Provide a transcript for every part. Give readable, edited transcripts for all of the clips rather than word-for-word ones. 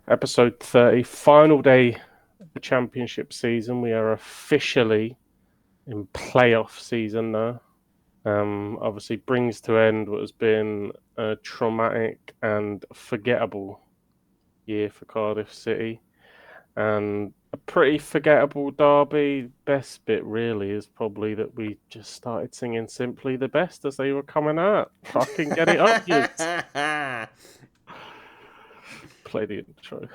Episode 30, final day of the championship season. We are officially in playoff season now. Obviously brings to end what has been a traumatic and forgettable year for Cardiff City. And a pretty forgettable derby. Best bit really is probably that we just started singing Simply the Best as they were coming out. Fucking get it up, you. Play the intro.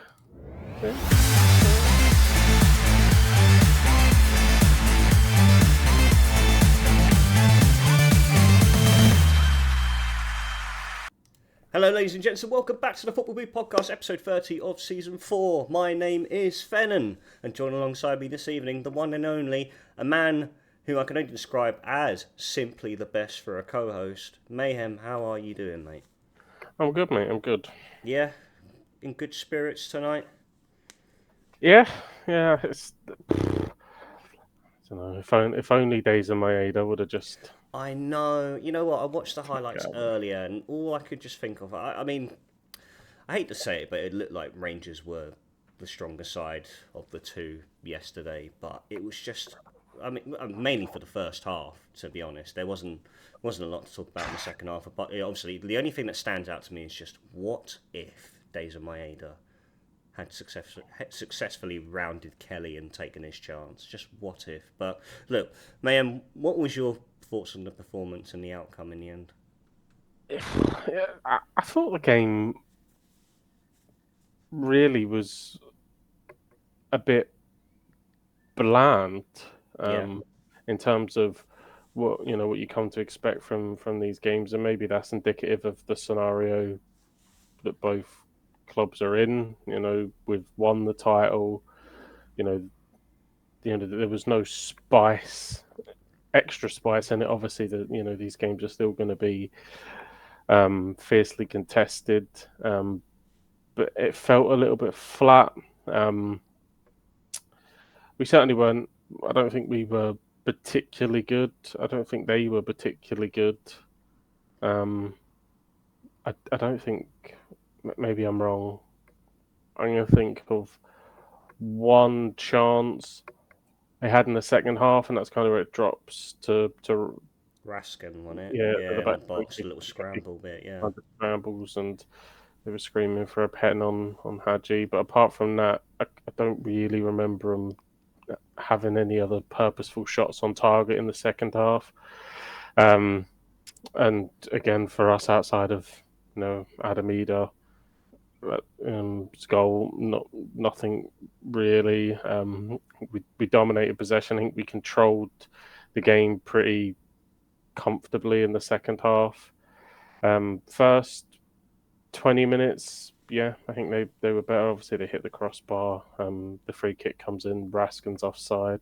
Hello, ladies and gents, and welcome back to the footballpodcast, episode 30 of season 4. My name is Fennan, and joined alongside me this evening, the one and only, a man who I can only describe as simply the best for a co-host. Mayhem, how are you doing, mate? I'm good, mate. I'm good. Yeah, in good spirits tonight. Yeah. It's. I don't know. If only Days of my Ada would have just. I know. You know what? I watched the highlights earlier, and all I could just think of. I mean, I hate to say it, but it looked like Rangers were the stronger side of the two yesterday. But it was just. I mean, mainly for the first half, to be honest. There wasn't a lot to talk about in the second half. But obviously, the only thing that stands out to me is just what if Days of Maeda had successfully rounded Kelly and taken his chance. Just what if? But look, Mayhem, what was your thoughts on the performance and the outcome in the end? I thought the game really was a bit bland in terms of what you come to expect from these games, and maybe that's indicative of the scenario that both clubs are in. We've won the title. There was no extra spice in it. Obviously, these games are still going to be fiercely contested, but it felt a little bit flat. We certainly weren't. I don't think we were particularly good. I don't think they were particularly good. I don't think. Maybe I'm wrong. I'm going to think of one chance they had in the second half, and that's kind of where it drops to Raskin, wasn't it? yeah, Yeah, the in back the box, a little scramble bit, yeah. scrambles, and they were screaming for a pen on Hadji. But apart from that, I don't really remember them having any other purposeful shots on target in the second half. And again, for us, outside of Adam Eder, goal, nothing really. We dominated possession. I think we controlled the game pretty comfortably in the second half. First 20 minutes, yeah, I think they were better. Obviously, they hit the crossbar. The free kick comes in. Raskin's offside.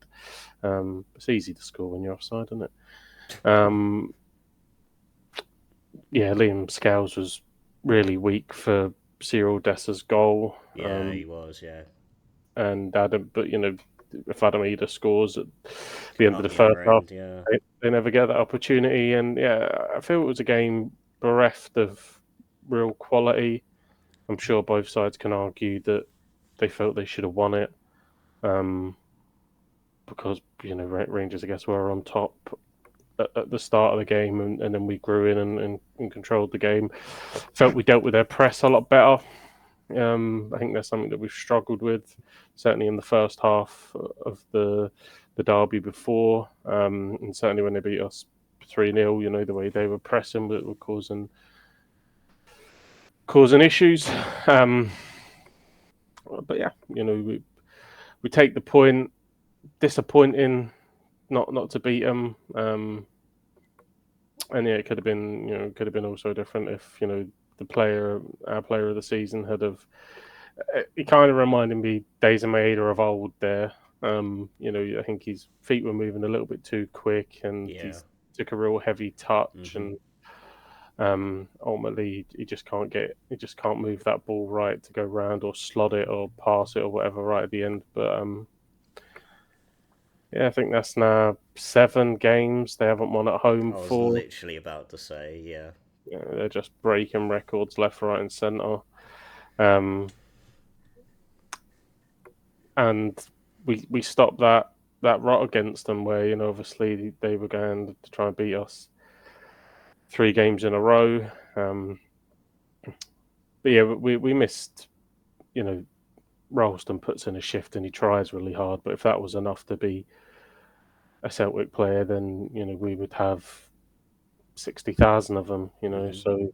It's easy to score when you're offside, isn't it? Yeah, Liam Scales was really weak for Cyril Dessa's goal. Yeah, he was, yeah. And Adam, but if Adam Eder scores at the end of the first half, they never get that opportunity. And yeah, I feel it was a game bereft of real quality. I'm sure both sides can argue that they felt they should have won it, because Rangers, I guess, were on top at the start of the game, and then we grew in and controlled the game. Felt we dealt with their press a lot better. I think that's something that we've struggled with, certainly in the first half of the derby before, and certainly when they beat us 3-0. The way they were pressing, but were causing issues. But yeah, we take the point. Disappointing not to beat them. And yeah, it could have been also different if our player of the season had have. It kind of reminded me Days of Maeda of old there. I think his feet were moving a little bit too quick, and he took a real heavy touch, and ultimately he just can't move that ball right to go round or slot it or pass it or whatever right at the end. But yeah, I think that's now 7 games they haven't won at home for. I was literally about to say, yeah. They're just breaking records left, right, and centre. and we stopped that rot against them, where obviously they were going to try and beat us 3 games in a row. But yeah, we missed. Ralston puts in a shift and he tries really hard, but if that was enough to be a Celtic player, then we would have 60,000 of them. So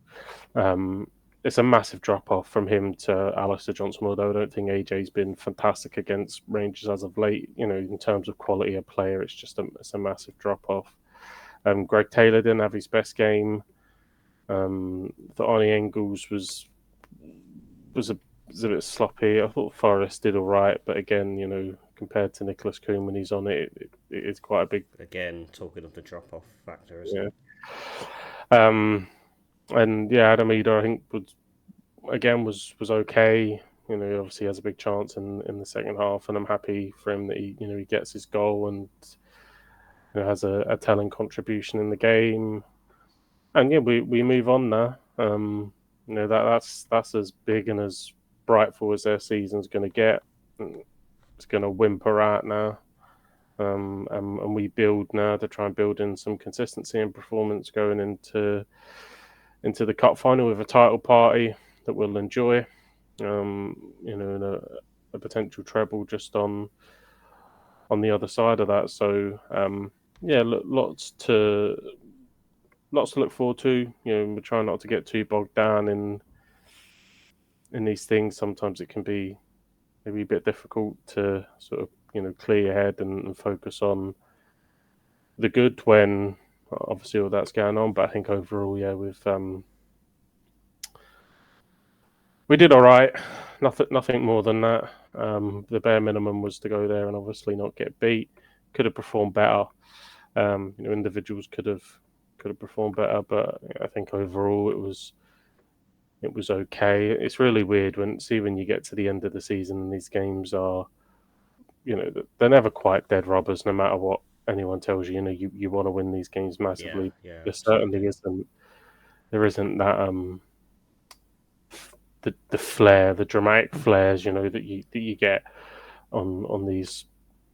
it's a massive drop off from him to Alistair Johnson. Although I don't think AJ's been fantastic against Rangers as of late. In terms of quality of player, it's a massive drop off. Greg Taylor didn't have his best game. The Arnie Engels was a bit sloppy. I thought Forrest did all right, but again, compared to Nicholas Kuhn when he's on it, it is quite a big. Again, talking of the drop-off factor, isn't it? And Adam Eder, I think was okay. Obviously has a big chance in the second half, and I'm happy for him that he gets his goal and has a telling contribution in the game. And we move on now. That's as big and as brightful as their season's going to get. It's going to whimper out now, and we build now to try and build in some consistency and performance going into the cup final with a title party that we'll enjoy. And a potential treble just on the other side of that. So lots to look forward to. We're trying not to get too bogged down in these things. Sometimes it can be maybe a bit difficult to sort of clear your head and focus on the good when obviously all that's going on. But I think overall, we did all right. Nothing more than that. The bare minimum was to go there and obviously not get beat. Could have performed better. Individuals could have performed better, but I think overall it was okay. It's really weird when you get to the end of the season and these games are, they're never quite dead rubbers, no matter what anyone tells you. You want to win these games massively. Yeah, there certainly isn't. There isn't that the flair, the dramatic flares, that you get on these.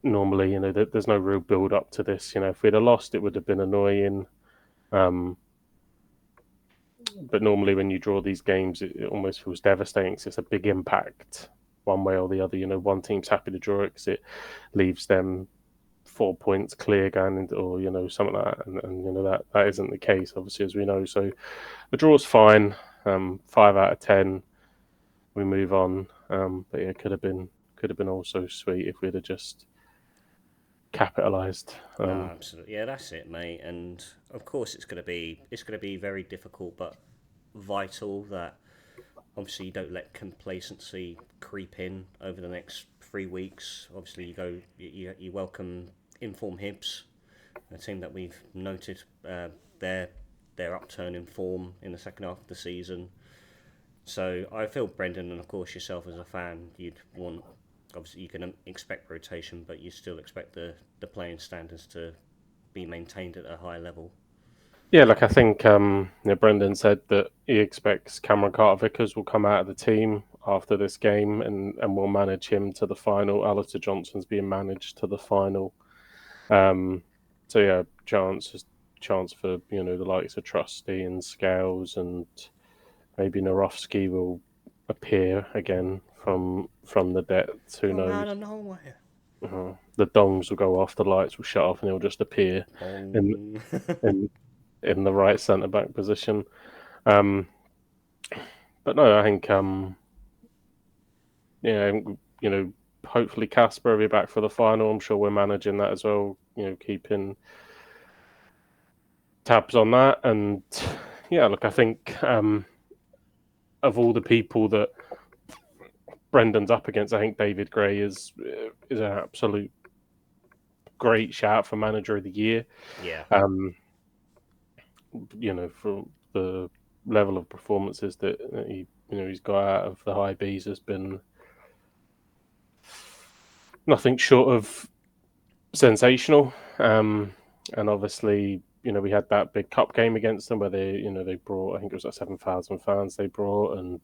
Normally, there's no real build up to this. If we'd have lost, it would have been annoying. But normally, when you draw these games, it almost feels devastating. Cause it's a big impact one way or the other. One team's happy to draw it because it leaves them 4 points clear going into, or something like that, and that isn't the case, obviously, as we know. So the draw's fine. 5 out of 10. We move on. But it could have been also sweet if we'd have just capitalised. Absolutely, yeah, that's it, mate. And of course, it's going to be very difficult, but vital that obviously you don't let complacency creep in over the next 3 weeks. Obviously, you welcome Inform Hibs, a team that we've noted their upturn in form in the second half of the season. So I feel, Brendan, and of course yourself as a fan, you'd want, obviously you can expect rotation, but you still expect the playing standards to be maintained at a high level. Yeah, I think Brendan said that he expects Cameron Carter-Vickers will come out of the team after this game and will manage him to the final. Alistair Johnson's being managed to the final. So yeah, chance for the likes of Trusty and Scales, and maybe Narofsky will appear again from the depths. Who knows? Out of nowhere. The dongs will go off, the lights will shut off, and he'll just appear in the right centre back position. But no, I think hopefully Casper will be back for the final. I'm sure we're managing that as well. Keeping tabs on that, and I think of all the people that Brendan's up against, I think David Gray is an absolute great shout for Manager of the Year. Yeah. For the level of performances that he's got out of the high Bs has been nothing short of sensational. And obviously, we had that big cup game against them where they brought, I think it was like 7,000 fans they brought, and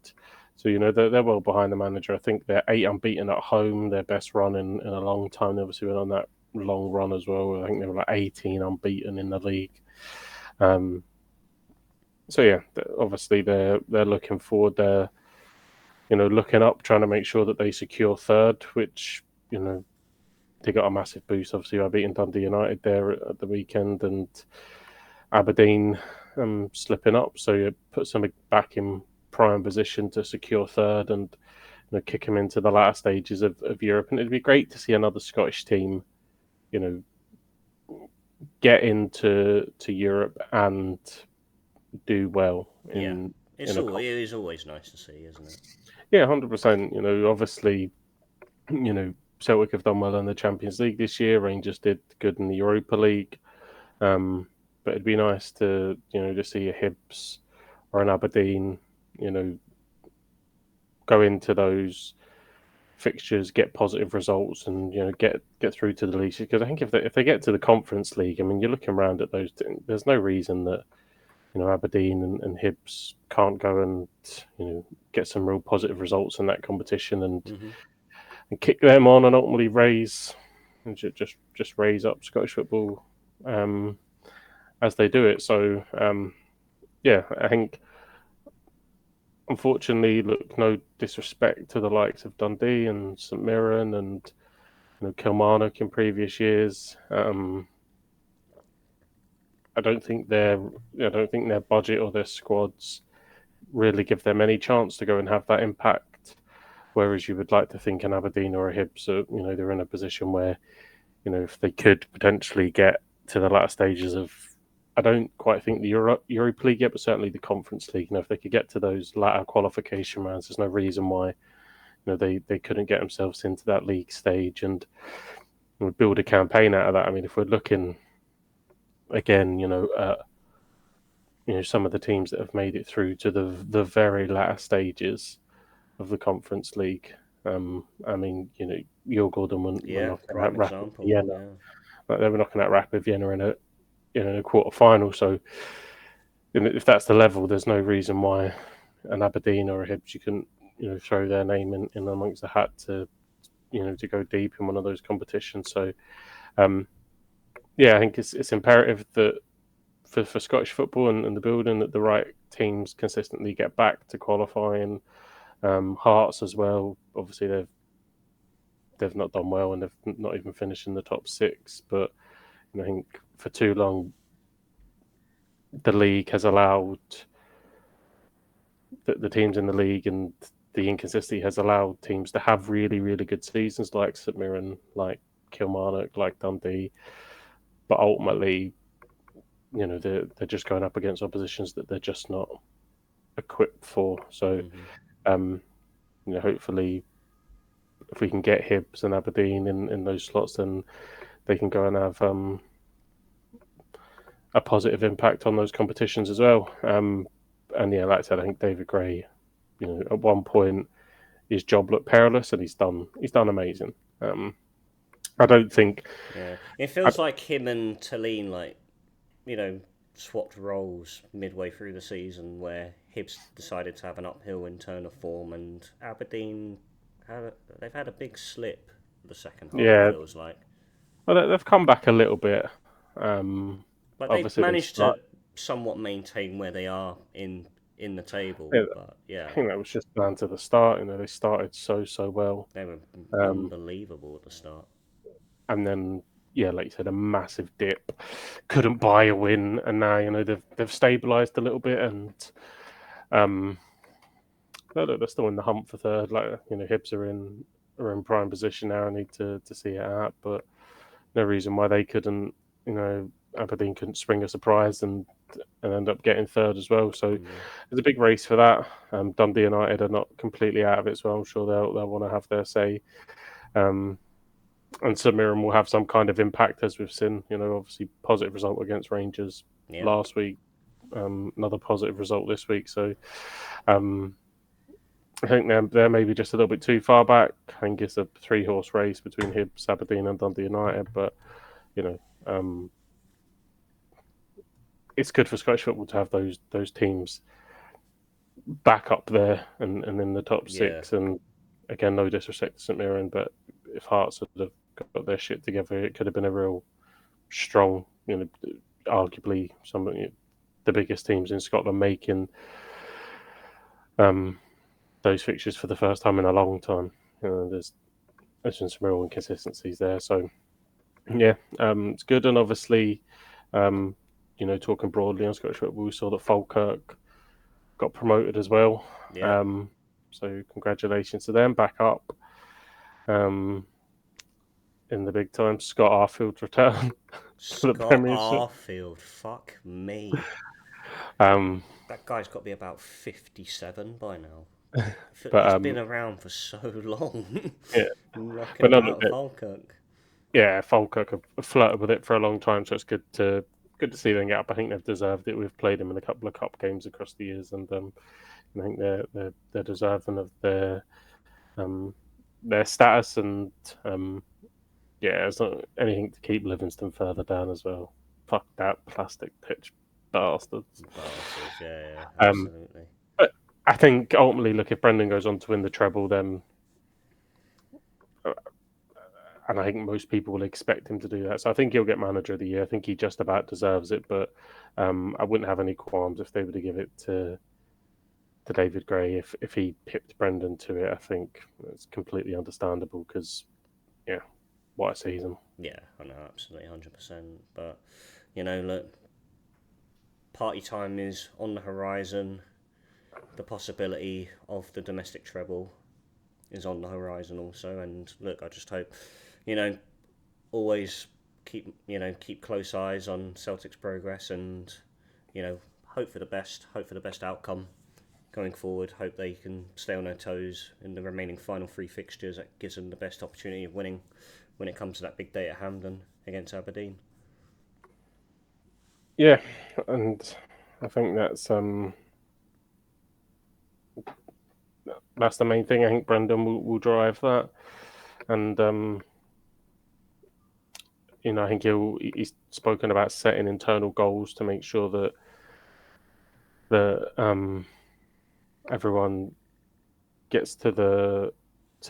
So, they're well behind the manager. I think they're 8 unbeaten at home, their best run in a long time. They obviously went on that long run as well. I think they were like 18 unbeaten in the league. So yeah, obviously they're looking forward. They're looking up, trying to make sure that they secure third, which they got a massive boost. Obviously, by beating Dundee United there at the weekend, and Aberdeen slipping up. So it puts them back in prime position to secure third and kick them into the latter stages of Europe. And it'd be great to see another Scottish team, get into Europe and do well in it is always nice to see, isn't it? Yeah, 100%. Obviously, Celtic have done well in the Champions League this year. Rangers did good in the Europa League. But it'd be nice to to see a Hibs or an Aberdeen go into those fixtures, get positive results, and get through to the league. Because I think if they get to the Conference League, I mean, you're looking around at those. There's no reason that Aberdeen and Hibs can't go and get some real positive results in that competition and kick them on and ultimately raise and just raise up Scottish football as they do it. So yeah, I think unfortunately, look, no disrespect to the likes of Dundee and St Mirren and Kilmarnock in previous years. I don't think their budget or their squads really give them any chance to go and have that impact. Whereas you would like to think an Aberdeen or a Hibs, they're in a position where, if they could potentially get to the latter stages of, I don't quite think the Europa League yet, but certainly the Conference League. If they could get to those latter qualification rounds, there's no reason why, they couldn't get themselves into that league stage and build a campaign out of that. I mean, if we're looking again, some of the teams that have made it through to the very latter stages of the Conference League. I mean, Djurgården were knocking out Rapid Vienna. Like, they were knocking out Rapid Vienna in a quarter final. So, if that's the level, there's no reason why an Aberdeen or a Hibs you couldn't throw their name in amongst the hat to to go deep in one of those competitions. So, yeah, I think it's imperative that for Scottish football and the building that the right teams consistently get back to qualifying. Hearts as well. Obviously, they've not done well and they've not even finished in the top 6. But I think for too long, the league has allowed the teams in the league, and the inconsistency has allowed teams to have really, really good seasons, like St Mirren, like Kilmarnock, like Dundee. But ultimately, they're just going up against oppositions that they're just not equipped for. So, hopefully, if we can get Hibs and Aberdeen in those slots, then they can go and have a positive impact on those competitions as well. And yeah, like I said, I think David Gray, at one point his job looked perilous, and he's done amazing. I don't think. Yeah, it feels like him and Tallene, swapped roles midway through the season, where Hibs decided to have an uphill in turn of form, and Aberdeen they've had a big slip the second half. Yeah, it feels like. Well, they've come back a little bit. But they've managed to somewhat maintain where they are in the table. Yeah, but yeah, I think that was just down to the start. They started so well. They were unbelievable at the start. And then, yeah, like you said, a massive dip. Couldn't buy a win, and now they've stabilised a little bit, and they're still in the hunt for third. Hibs are in prime position now. I need to see it out, but no reason why they couldn't. Aberdeen couldn't spring a surprise and end up getting third as well. So there's a big race for that. Dundee United are not completely out of it, so I'm sure they'll want to have their say. And St Mirren will have some kind of impact, as we've seen. Obviously positive result against Rangers last week. Another positive result this week. So I think they're maybe just a little bit too far back. I think it's a 3-horse race between Hibs, Aberdeen, and Dundee United. But it's good for Scottish football to have those teams back up there and in the top Yeah. 6. And again, no disrespect to St Mirren, but if Hearts had have got their shit together, it could have been a real strong, arguably some of the biggest teams in Scotland making those fixtures for the first time in a long time. There's been some real inconsistencies there. So yeah, it's good. And obviously, talking broadly on Scottish football, we saw that Falkirk got promoted as well. Yeah. So congratulations to them, back up in the big time. Scott Arfield return to the Scott Premiership. Arfield, fuck me. That guy's got to be about 57 by now. But He's been around for so long. yeah, Knocking but no, about Falkirk. yeah, Falkirk have flirted with it for a long time, so it's good to see them get up. I think they've deserved it. We've played them in a couple of cup games across the years, and I think they're deserving of their status. And yeah, it's not anything to keep Livingston further down as well. Fuck that plastic pitch bastards. Yeah, Um, absolutely. but I think ultimately, look, if Brendan goes on to win the treble, then and I think most people will expect him to do that. So I think he'll get Manager of the Year. I think he just about deserves it, but I wouldn't have any qualms if they were to give it to David Gray if he pipped Brendan to it. I think it's completely understandable because, yeah, what a season. Yeah, I know, absolutely, 100%. But, look, party time is on the horizon. The possibility of the domestic treble is on the horizon also. And look, I just hope, always keep close eyes on Celtic's progress and, hope for the best outcome going forward. Hope they can stay on their toes in the remaining final 3 fixtures. That gives them the best opportunity of winning when it comes to that big day at Hampden against Aberdeen. Yeah, and I think that's the main thing. I think Brendan will drive that, and I think he's spoken about setting internal goals to make sure that everyone gets to the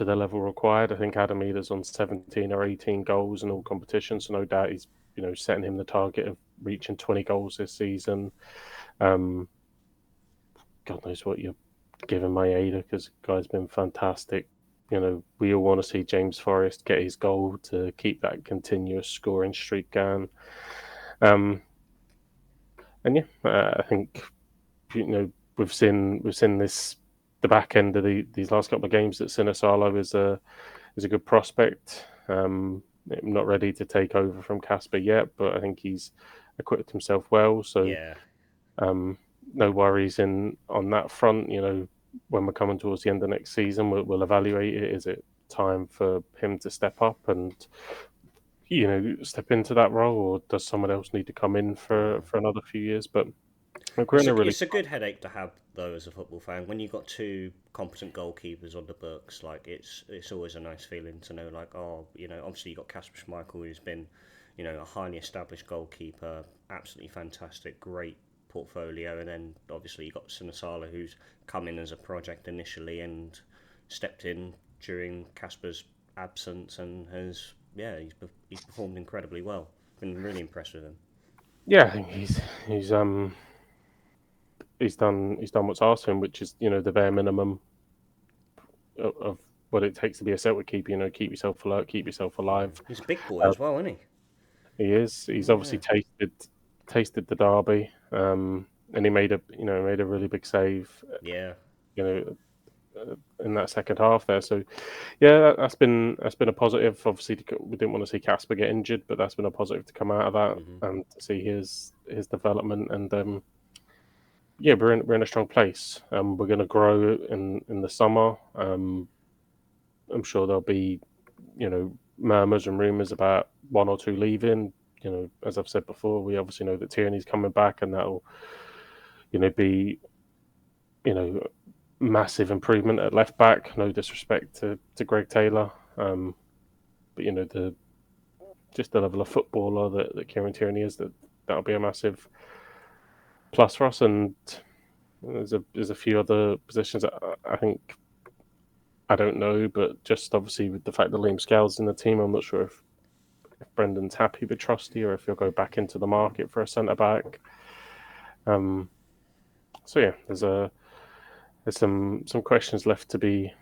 level required. I think Adam Eder's on 17 or 18 goals in all competitions, so no doubt he's setting him the target of reaching 20 goals this season. God knows what you're giving my Eder, because the guy's been fantastic. We all want to see James Forrest get his goal to keep that continuous scoring streak going. And yeah, I think we've seen this the back end of these last couple of games that Sinisalo is a good prospect. Not ready to take over from Casper yet, but I think he's equipped himself well. So Yeah. No worries on that front. When we're coming towards the end of next season, we'll evaluate it. Is it time for him to step up and step into that role, or does someone else need to come in for another few years? But it's a good headache to have though as a football fan when you've got 2 competent goalkeepers on the books. Like it's always a nice feeling to know, like, obviously you got Kasper Schmeichel, who's been a highly established goalkeeper, absolutely fantastic, great portfolio, and then obviously you got Sinisalo, who's come in as a project initially and stepped in during Kasper's absence and he's performed incredibly well. Been really impressed with him. Yeah, I think he's done what's asked of him, which is the bare minimum of what it takes to be a Celtic keeper. Keep yourself alert, keep yourself alive. He's a big boy as well, isn't he? He is. He's obviously tasted the derby, and he made a really big save. Yeah. In that second half there. So yeah, that's been a positive. Obviously, we didn't want to see Casper get injured, but that's been a positive to come out of that and to see his development. And yeah, we're in a strong place. We're going to grow in the summer. I'm sure there'll be murmurs and rumours about 1 or 2 leaving. As I've said before, we obviously know that Tierney's coming back, and that'll be massive improvement at left back. No disrespect to Greg Taylor, but the level of footballer that Kieran Tierney is, that'll be a massive plus for us. And There's a few other positions that I think I don't know, but just obviously with the fact that Liam Scales in the team, I'm not sure if Brendan's happy with Trusty or if he'll go back into the market for a centre back. So yeah, there's some questions left to be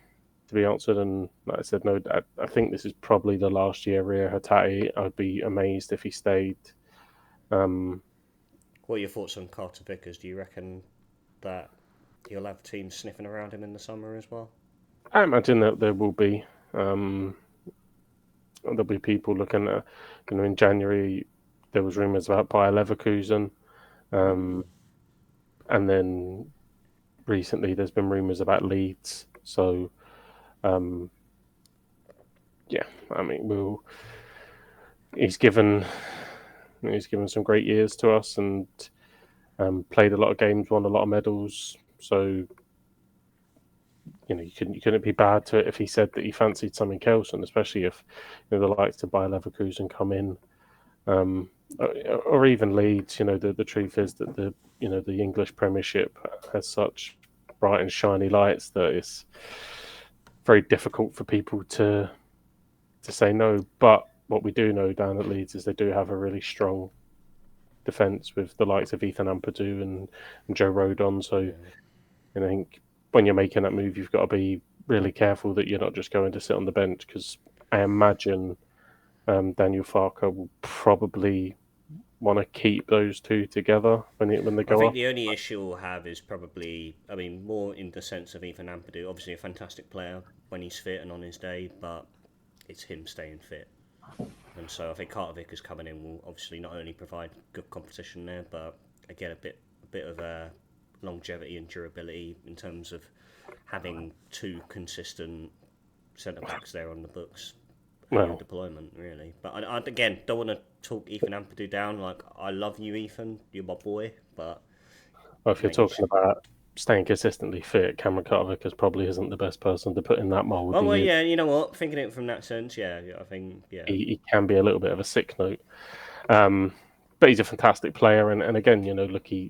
answered, and like I said, no, I think this is probably the last year Rio Hatate. I'd be amazed if he stayed. What are your thoughts on Carter Vickers? Do you reckon that he'll have teams sniffing around him in the summer as well? I imagine that there will be there'll be people looking at. In January, there was rumours about Bayer Leverkusen, and then recently there's been rumours about Leeds. So, yeah, I mean, he's given some great years to us and played a lot of games, won a lot of medals. So, you couldn't be bad to it if he said that he fancied something else, and especially if the likes of Bayer Leverkusen come in, or even Leeds. The truth is that the English Premiership has such bright and shiny lights that it's very difficult for people to say no. But what we do know down at Leeds is they do have a really strong defence with the likes of Ethan Ampadu and Joe Rodon. So, I think when you're making that move, you've got to be really careful that you're not just going to sit on the bench, because I imagine Daniel Farker will probably want to keep those two together when they go I think up. the only issue we'll have is probably, I mean, more in the sense of Ethan Ampadu. Obviously, a fantastic player when he's fit and on his day, but it's him staying fit. And so I think Carter Vickers coming in will obviously not only provide good competition there, but again a bit of longevity and durability in terms of having two consistent centre backs there on the books. Well, Deployment really, but I again don't want to talk Ethan Ampadu down. Like, I love you, Ethan, you're my boy, but if you're talking about staying consistently fit, Cameron Carter-Vickers probably isn't the best person to put in that mould. Oh well, yeah, you know what? Thinking it from that sense, yeah, I think, yeah, he can be a little bit of a sick note. But he's a fantastic player, and again, look, he's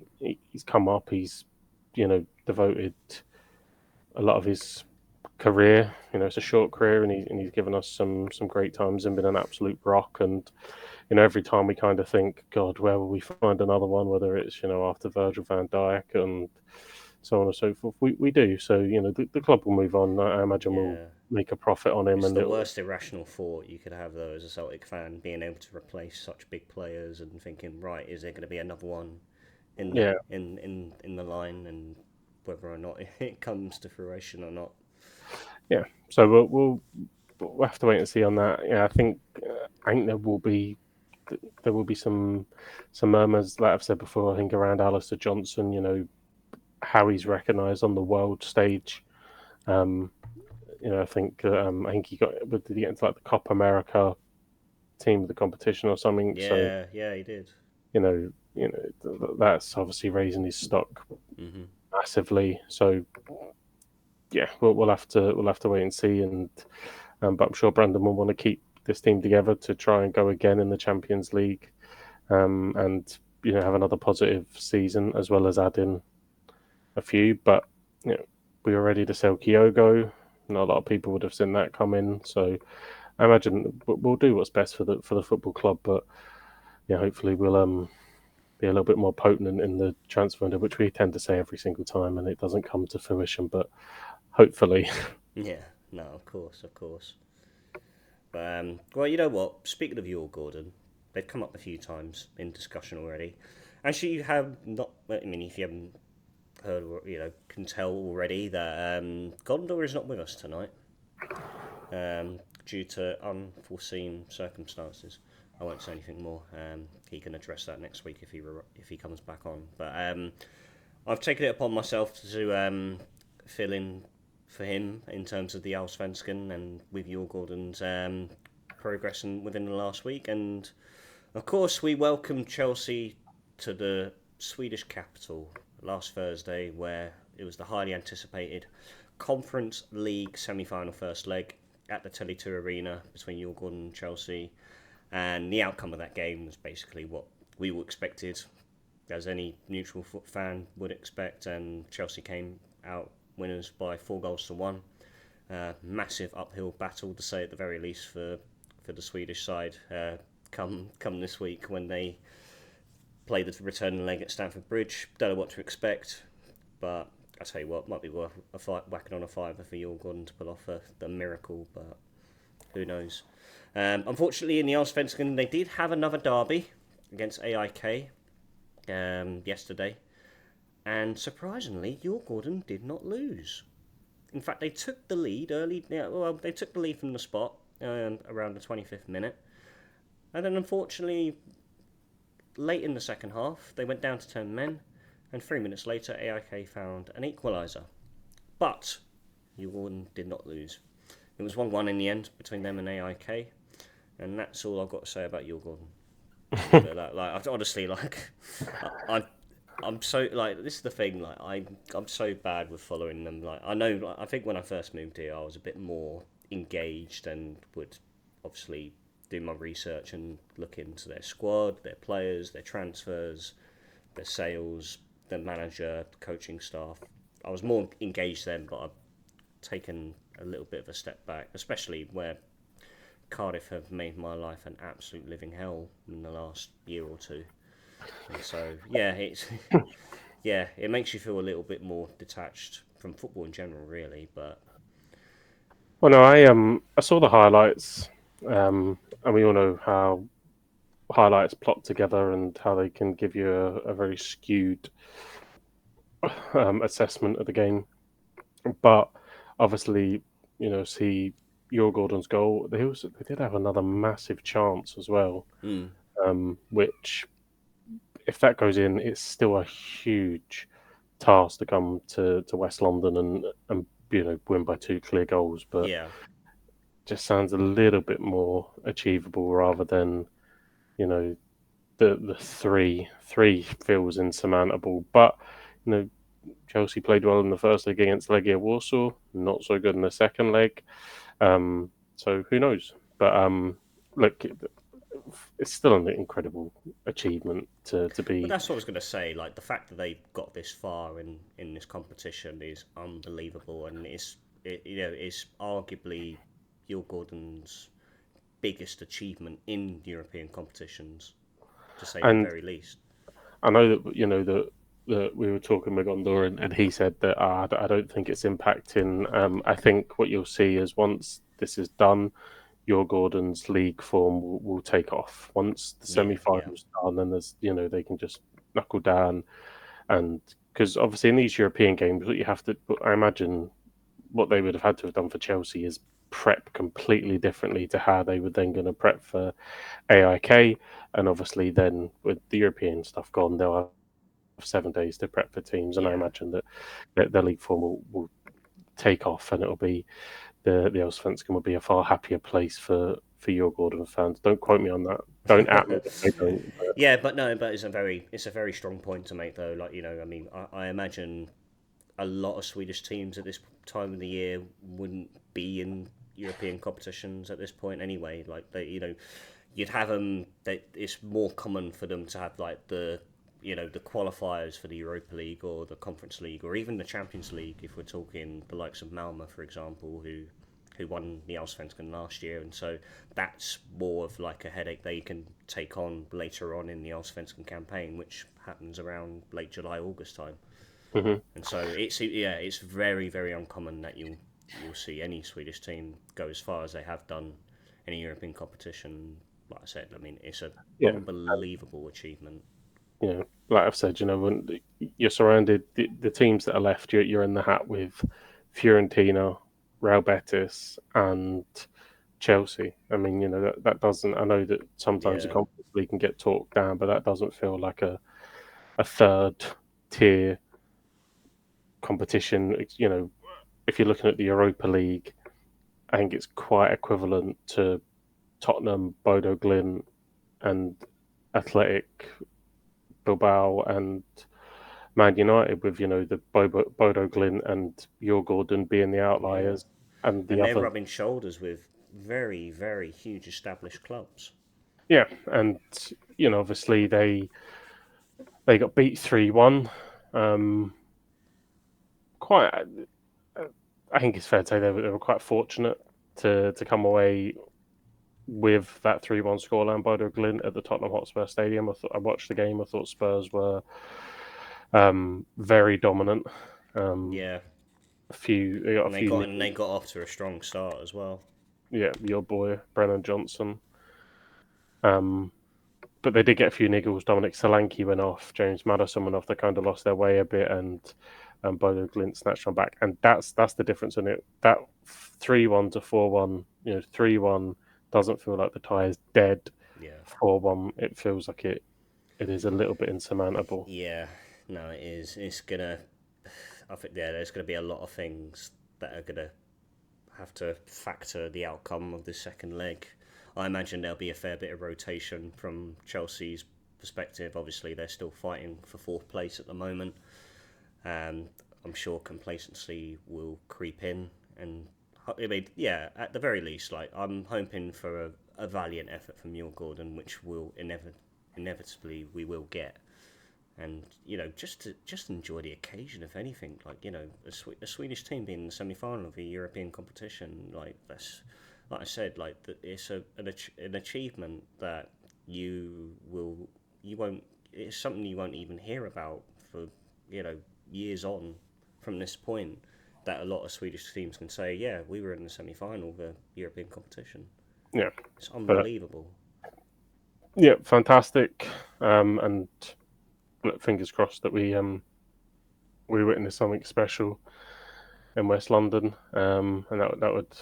come up, he's devoted a lot of his career. It's a short career, and he's given us some great times and been an absolute rock. And every time we kind of think, God, where will we find another one? Whether it's after Virgil van Dijk and so on and so forth, we do. So the club will move on. I imagine we'll make a profit on him. It's And the worst irrational thought you could have, though, as a Celtic fan, being able to replace such big players and thinking, right, is there going to be another one in the line, and whether or not it comes to fruition or not. Yeah, so we'll have to wait and see on that. Yeah, I think there will be some murmurs, like I've said before. I think around Alistair Johnson, how he's recognised on the world stage. I think he got, did he get into like the Copa America team of the competition or something? Yeah, he did. That's obviously raising his stock massively. So yeah, we'll have to wait and see. And but I'm sure Brandon will want to keep this team together to try and go again in the Champions League, and have another positive season, as well as add in a few. But we were ready to sell Kyogo. Not a lot of people would have seen that come in. So I imagine we'll do what's best for the football club. But yeah, hopefully we'll be a little bit more potent in the transfer window, which we tend to say every single time, and it doesn't come to fruition. But hopefully. Yeah, no, of course. But well, you know what? Speaking of Djurgården, they've come up a few times in discussion already. Actually, you have not. I mean, if you haven't heard, or can tell already that Gondor is not with us tonight, due to unforeseen circumstances. I won't say anything more. He can address that next week if he comes back on. But I've taken it upon myself to fill in for him in terms of the allsvenskan and with Djurgården's progress within the last week. And of course, we welcomed Chelsea to the Swedish capital last Thursday, where it was the highly anticipated Conference League semi-final first leg at the Tele2 Arena between Djurgården and Chelsea. And the outcome of that game was basically what we all expected. as any neutral fan would expect, and Chelsea came out winners by 4-1. Massive uphill battle, to say at the very least, for the Swedish side. Come this week when they play the returning leg at Stamford Bridge. Don't know what to expect, but I tell you what, might be worth whacking on a fiver for Djurgården to pull off the miracle, but who knows. Unfortunately, in the allsvenskan, they did have another derby against AIK yesterday, and surprisingly, Djurgården did not lose. In fact, they took the lead early. They took the lead from the spot around the 25th minute, and then unfortunately, late in the second half, they went down to 10 men, and 3 minutes later, AIK found an equaliser. But Djurgården did not lose. It was 1-1 in the end between them and AIK, and that's all I've got to say about Djurgården. Honestly, I'm so this is the thing. I'm so bad with following them. I think when I first moved here, I was a bit more engaged and would obviously do my research and look into their squad, their players, their transfers, their sales, their manager, coaching staff. I was more engaged then, but I've taken a little bit of a step back, especially where Cardiff have made my life an absolute living hell in the last year or two. And so it makes you feel a little bit more detached from football in general, really. But well, no, I saw the highlights, and we all know how highlights plot together and how they can give you a very skewed assessment of the game. But obviously, see Djurgården's goal. They did have another massive chance as well, which, if that goes in, it's still a huge task to come to West London and win by 2 clear goals. But yeah, just sounds a little bit more achievable rather than the three feels insurmountable. But Chelsea played well in the first leg against Legia Warsaw, not so good in the second leg. So who knows? But look, it's still an incredible achievement to be. but that's what I was going to say. The fact that they got this far in this competition is unbelievable, and it's arguably Djurgården's biggest achievement in European competitions, to say the very least. I know that we were talking with Gondor, and he said that I don't think it's impacting. I think what you'll see is once this is done, Djurgården's league form will take off. Once the semi-finals done, then there's they can just knuckle down, and because obviously in these European games, what you have to, I imagine, what they would have had to have done for Chelsea is prep completely differently to how they were then going to prep for AIK, and obviously then with the European stuff gone, they'll have 7 days to prep for teams, and I imagine that the league form will take off, and it'll be the allsvenskan will be a far happier place for Djurgården fans. Don't quote me on that. Don't at me. Don't. Yeah, but it's a very strong point to make, though. I imagine a lot of Swedish teams at this time of the year wouldn't be in European competitions at this point anyway. You'd have them. It's more common for them to have the qualifiers for the Europa League or the Conference League or even the Champions League, if we're talking the likes of Malmö, for example, who won the Allsvenskan last year, and so that's more of a headache they can take on later on in the Allsvenskan campaign, which happens around late July, August time. Mm-hmm. And so it's very, very uncommon that you'll see any Swedish team go as far as they have done in a European competition. Like I said, it's an unbelievable achievement. Like I've said, when you're surrounded, the teams that are left, you're in the hat with Fiorentina, Real Betis, and Chelsea. That doesn't. I know that sometimes the Conference League can get talked down, but that doesn't feel like a third tier competition. If you're looking at the Europa League, I think it's quite equivalent to Tottenham, Bodo Glimt, and Athletic Bilbao and Man United, with the Bodo Glimt and Djurgården being the outliers, and they're rubbing shoulders with very, very huge established clubs. Yeah, and obviously They got beat 3-1. Quite, I think it's fair to say they were quite fortunate to come away with that 3-1 scoreline by the Glint at the Tottenham Hotspur Stadium. I watched the game. I thought Spurs were very dominant. Yeah, They got off to a strong start as well. Yeah, your boy Brennan Johnson. But they did get a few niggles. Dominic Solanke went off. James Maddison went off. They kind of lost their way a bit, and Bodo Glint snatched on back. And that's the difference in it. That 3-1 to 4-1. 3-1 doesn't feel like the tie is dead. Yeah. 4-1, it feels like it is a little bit insurmountable. Yeah, no, it is. I think there's gonna be a lot of things that are gonna have to factor the outcome of the second leg. I imagine there'll be a fair bit of rotation from Chelsea's perspective. Obviously, they're still fighting for fourth place at the moment. I'm sure complacency will creep in, and I mean, yeah, at the very least, like I'm hoping for a valiant effort from Djurgården, which will inevitably we will get. And just enjoy the occasion, if anything. Like a Swedish team being in the semi-final of a European competition, like that's, like I said, like it's an achievement that you won't. It's something you won't even hear about for years on from this point. That a lot of Swedish teams can say, yeah, we were in the semi-final of a European competition. Yeah, it's unbelievable. Yeah, fantastic. And fingers crossed that we witness something special in West London, and that would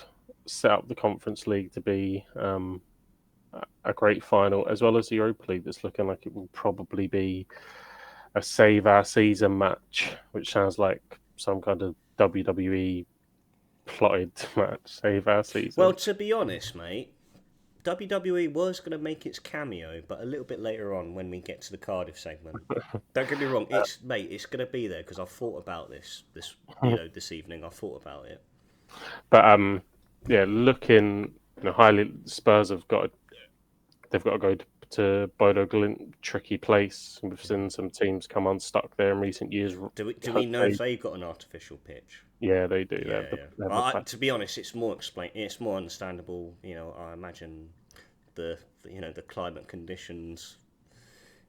set up the Conference League to be a great final, as well as the Europa League. That's looking like it will probably be a save our season match, which sounds like some kind of WWE plotted match. Save our season. Well, to be honest, mate, WWE was going to make its cameo, but a little bit later on when we get to the Cardiff segment. Don't get me wrong, it's going to be there because I've thought about this this evening. I thought about it. But yeah, looking highly, Spurs have got to go to Bodo Glint, tricky place. We've seen some teams come unstuck there in recent years. Do we know if they've got an artificial pitch? Yeah, they do. Yeah. To be honest, it's more It's more understandable. I imagine the climate conditions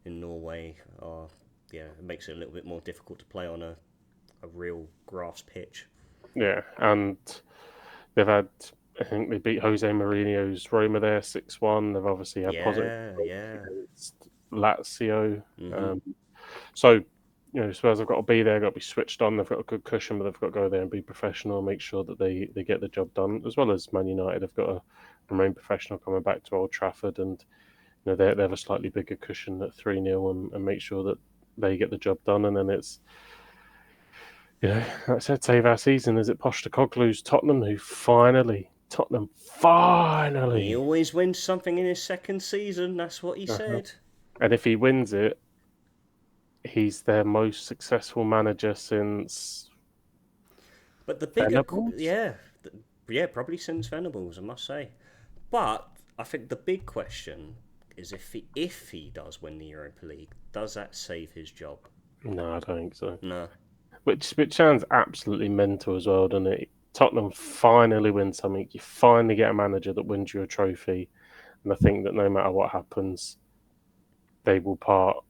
in Norway are it makes it a little bit more difficult to play on a real grass pitch. Yeah, and they've had. I think they beat Jose Mourinho's Roma there 6-1. They've obviously had positive against Lazio. Mm-hmm. So Spurs have got to be there, got to be switched on. They've got a good cushion, but they've got to go there and be professional, make sure that they get the job done. As well as Man United have got to remain professional coming back to Old Trafford, and they have a slightly bigger cushion at 3-0 and make sure that they get the job done. And then it's like I said, save our season. Is it Postecoglou's Tottenham finally? He always wins something in his second season. That's what he said. And if he wins it, he's their most successful manager since. But the bigger, probably since Venables, I must say. But I think the big question is if he does win the Europa League, does that save his job? No, I don't think so. No. Which sounds absolutely mental as well, doesn't it? Tottenham finally win something. You finally get a manager that wins you a trophy, and I think that no matter what happens, they'll part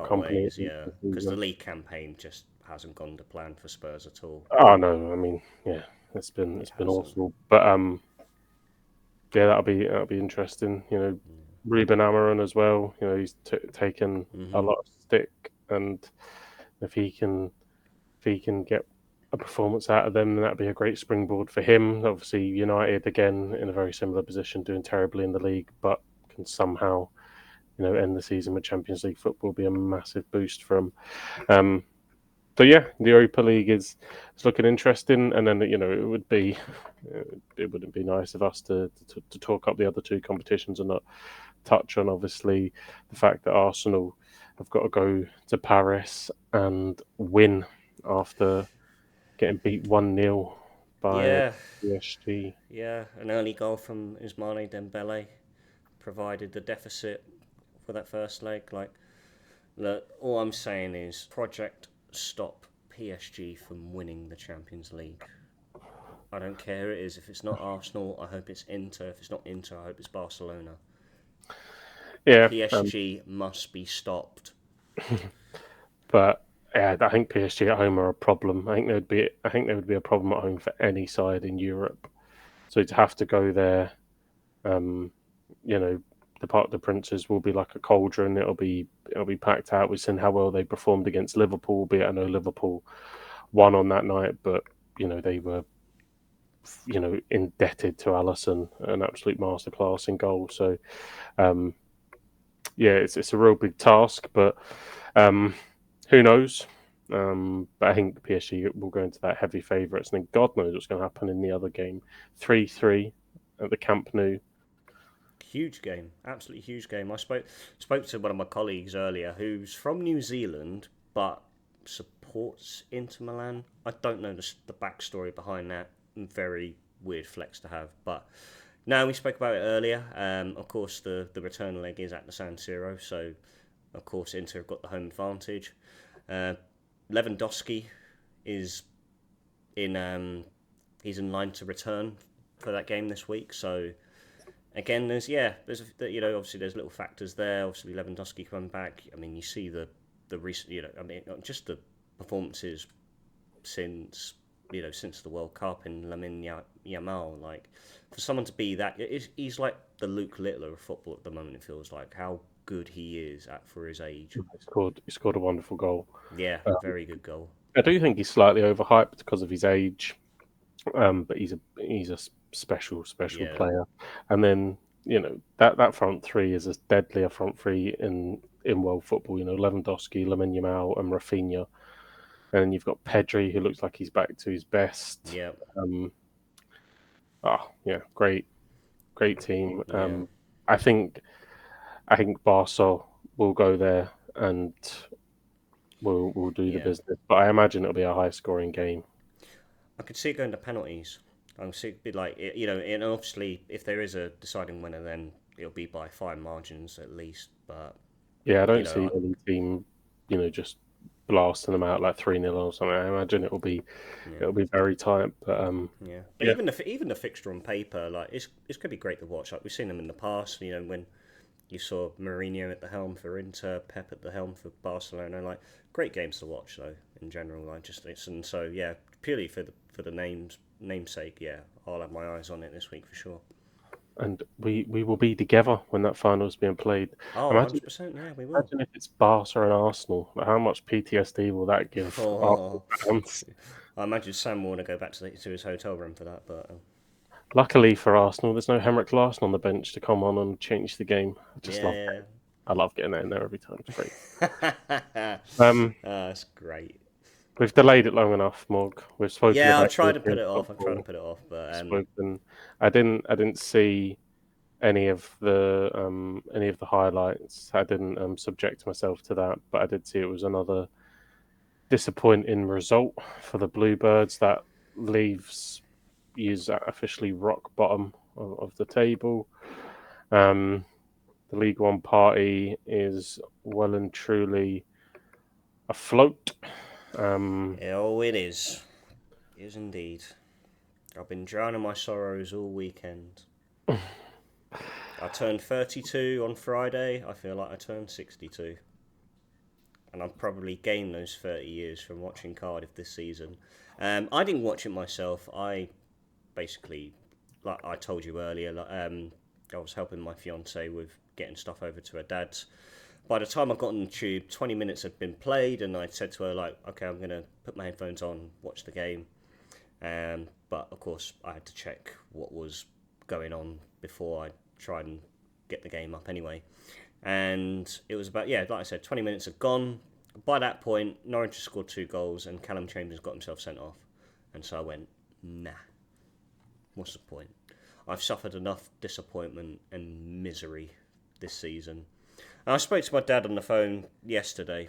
company. Ways, yeah, because the league campaign just hasn't gone to plan for Spurs at all. Oh no, I mean, yeah, it's been awful, but yeah, that'll be interesting. Ruben Amorim as well. He's taken a lot of stick, and if he can get a performance out of them, then that'd be a great springboard for him. Obviously, United again in a very similar position, doing terribly in the league, but can somehow, end the season with Champions League football, be a massive boost for him. So yeah, the Europa League is looking interesting, and then it wouldn't be nice of us to talk up the other two competitions and not touch on obviously the fact that Arsenal have got to go to Paris and win after getting beat 1-0 by PSG. Yeah, an early goal from Ousmane Dembele provided the deficit for that first leg. Like, Look, all I'm saying is project stop PSG from winning the Champions League. I don't care who it is. If it's not Arsenal, I hope it's Inter. If it's not Inter, I hope it's Barcelona. Yeah, PSG must be stopped. but yeah, I think PSG at home are a problem. I think there would be a problem at home for any side in Europe. So to have to go there, you know, the Parc des Princes will be like a cauldron. It'll be packed out. We've seen how well they performed against Liverpool. Albeit I know Liverpool won on that night, but they were indebted to Alisson, an absolute masterclass in goal. So yeah, it's a real big task, but who knows? But I think PSG will go into that heavy favourites, and then God knows what's going to happen in the other game. 3-3 at the Camp Nou. Huge game, absolutely huge game. I spoke to one of my colleagues earlier who's from New Zealand but supports Inter Milan. I don't know the backstory behind that. Very weird flex to have, but no, we spoke about it earlier. Of course, the return leg is at the San Siro, so of course Inter have got the home advantage. Lewandowski is he's in line to return for that game this week, so. Again, obviously there's little factors there. Obviously, Lewandowski coming back. I mean, you see the recent, just the performances since the World Cup in Lamine Yamal. Like, for someone to be that, he's like the Luke Littler of football at the moment. It feels like how good he is for his age. He scored a wonderful goal. Yeah, very good goal. I do think he's slightly overhyped because of his age, but he's a special player. And then that front three is as deadly a front three in world football. Lewandowski, Lamine Yamal, and Rafinha. And then you've got Pedri, who looks like he's back to his best. Yeah. Great team. Yeah. I think Barca will go there and will do the business, but I imagine it'll be a high scoring game. I could see it going to penalties. I can see it be like, and obviously if there is a deciding winner, then it'll be by fine margins at least. But yeah, I don't see any team, just blasting them out like 3-0 or something. I imagine it'll be very tight. But but even the fixture on paper, like it's going to be great to watch. Like we've seen them in the past. When you saw Mourinho at the helm for Inter, Pep at the helm for Barcelona, like great games to watch though in general. Like purely for the namesake, I'll have my eyes on it this week for sure. And we will be together when that final is being played. Oh, 100%, yeah, we will. Imagine if it's Barca and Arsenal. How much PTSD will that give Arsenal fans? I imagine Sam will want to go back to his hotel room for that, but... Luckily for Arsenal, there's no Henrik Larsson on the bench to come on and change the game. I love getting in there every time. It's great. That's great. We've delayed it long enough, Morg. We've spoken. Yeah, I've tried to put it off. But spoken. I didn't see any of the highlights. I didn't subject myself to that, but I did see it was another disappointing result for the Bluebirds that leaves you at officially rock bottom of the table. The League One party is well and truly afloat. It is. It is indeed. I've been drowning my sorrows all weekend. I turned 32 on Friday. I feel like I turned 62. And I've probably gained those 30 years from watching Cardiff this season. I didn't watch it myself. I basically, like I told you earlier, I was helping my fiance with getting stuff over to her dad's. By the time I got on the tube, 20 minutes had been played, and I said to her, like, okay, I'm going to put my headphones on, watch the game. But, of course, I had to check what was going on before I tried and get the game up anyway. And it was about, like I said, 20 minutes had gone. By that point, Norwich had scored 2 goals, and Callum Chambers got himself sent off. And so I went, nah, what's the point? I've suffered enough disappointment and misery this season. And I spoke to my dad on the phone yesterday.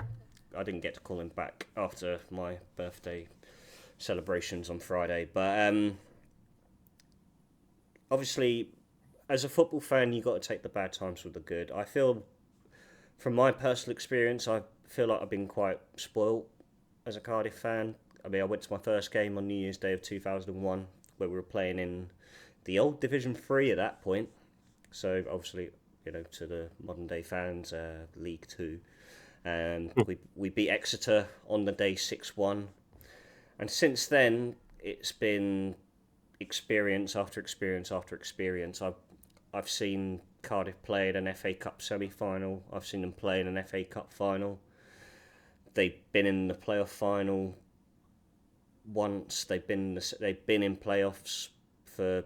I didn't get to call him back after my birthday celebrations on Friday. But obviously, as a football fan, you've got to take the bad times with the good. I feel, from my personal experience, I've feel like I've been quite spoilt as a Cardiff fan. I mean, I went to my first game on New Year's Day of 2001, where we were playing in the old Division 3 at that point. So obviously, to the modern day fans, League 2. And we beat Exeter on the day 6-1. And since then, it's been experience after experience after experience. I've seen Cardiff play in an FA Cup semi-final. I've seen them play in an FA Cup final. They've been in the playoff final once. They've been in playoffs for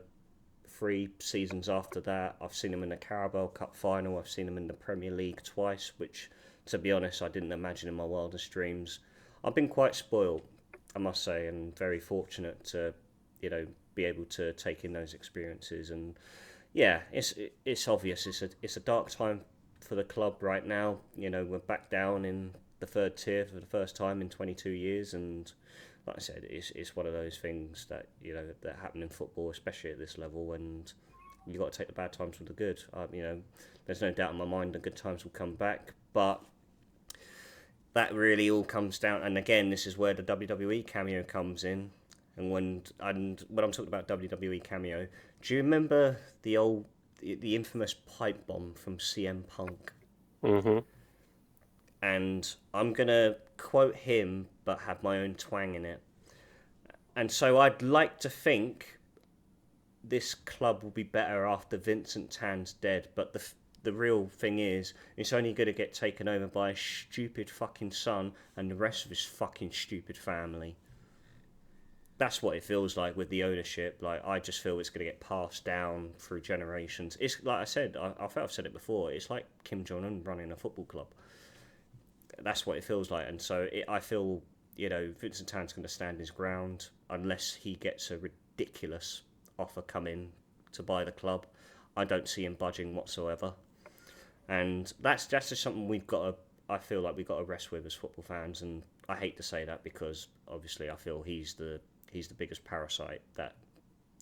3 seasons after that. I've seen them in the Carabao Cup final. I've seen them in the Premier League twice, which, to be honest, I didn't imagine in my wildest dreams. I've been quite spoiled, I must say, and very fortunate to, be able to take in those experiences. And yeah, it's obvious. It's a dark time for the club right now. We're back down in the 3rd tier for the first time in 22 years, and like I said, it's one of those things that that happen in football, especially at this level, and you got to take the bad times with the good. There's no doubt in my mind the good times will come back, but that really all comes down. And again, this is where the WWE cameo comes in. And when I'm talking about WWE cameo, do you remember the infamous pipe bomb from CM Punk? Mm-hmm. And I'm gonna quote him, but have my own twang in it. And so I'd like to think this club will be better after Vincent Tan's dead, but the real thing is, it's only going to get taken over by a stupid fucking son and the rest of his fucking stupid family. That's what it feels like with the ownership. Like, I just feel it's going to get passed down through generations. It's like I said, I felt I've said it before, it's like Kim Jong-un running a football club. That's what it feels like. And so I feel, Vincent Tan's going to stand his ground unless he gets a ridiculous offer coming to buy the club. I don't see him budging whatsoever. And that's just something I feel like we've got to rest with as football fans. And I hate to say that because obviously I feel he's the biggest parasite that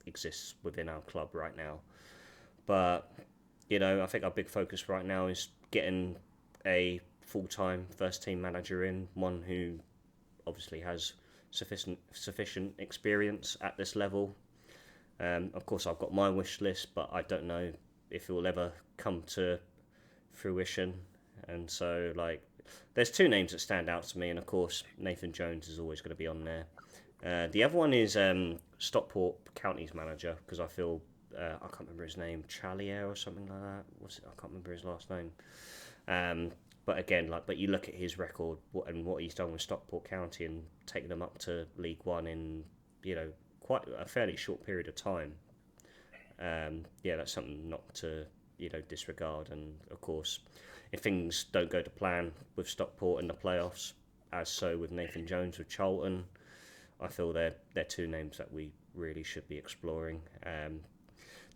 exists within our club right now. But, I think our big focus right now is getting a full-time first-team manager in, one who obviously has sufficient experience at this level. Of course, I've got my wish list, but I don't know if it will ever come to fruition. And so, there's 2 names that stand out to me, and of course, Nathan Jones is always going to be on there. The other one is Stockport County's manager, because I feel, I can't remember his name, Chalier or something like that. I can't remember his last name. But again, but you look at his record and what he's done with Stockport County and taking them up to League One in, quite a fairly short period of time. That's something not to, disregard. And of course, if things don't go to plan with Stockport in the playoffs, as so with Nathan Jones with Charlton, I feel they're 2 names that we really should be exploring.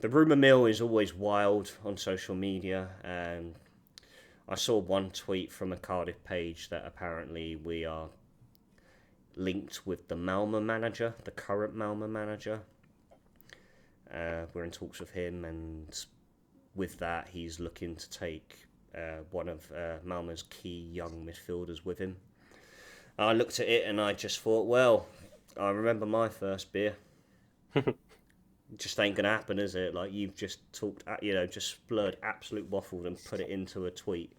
The rumour mill is always wild on social media. I saw one tweet from a Cardiff page that apparently we are linked with the Malmo manager, the current Malmo manager. We're in talks with him, and with that, he's looking to take one of Malmo's key young midfielders with him. I looked at it and I just thought, well, I remember my first beer. Just ain't gonna happen, is it? Like, you've just talked, just blurred absolute waffle and put it into a tweet.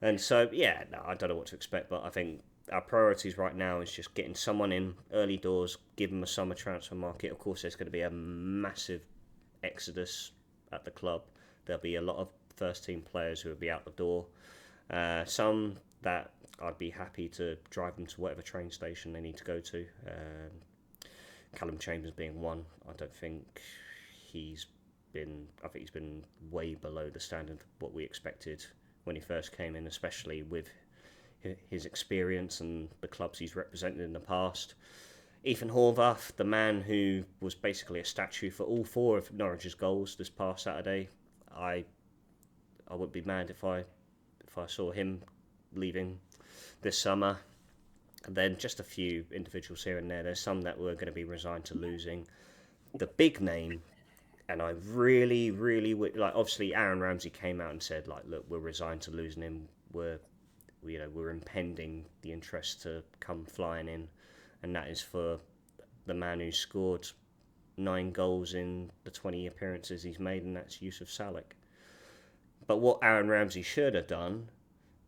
And so, I don't know what to expect, but I think our priorities right now is just getting someone in early doors, give them a summer transfer market. Of course, there's going to be a massive exodus at the club. There'll be a lot of first-team players who will be out the door. Some that I'd be happy to drive them to whatever train station they need to go to. Callum Chambers being one. I think he's been way below the standard of what we expected when he first came in, especially with his experience and the clubs he's represented in the past. Ethan Horvath, the man who was basically a statue for all 4 of Norwich's goals this past Saturday. I wouldn't be mad if I saw him leaving this summer. And then just a few individuals here and there. There's some that were going to be resigned to losing. The big name, and I really, really would, obviously Aaron Ramsey came out and said, look, we're resigned to losing him. We're we're impending the interest to come flying in, and that is for the man who scored 9 goals in the 20 appearances he's made, and that's Yusuf Salek. But what Aaron Ramsey should have done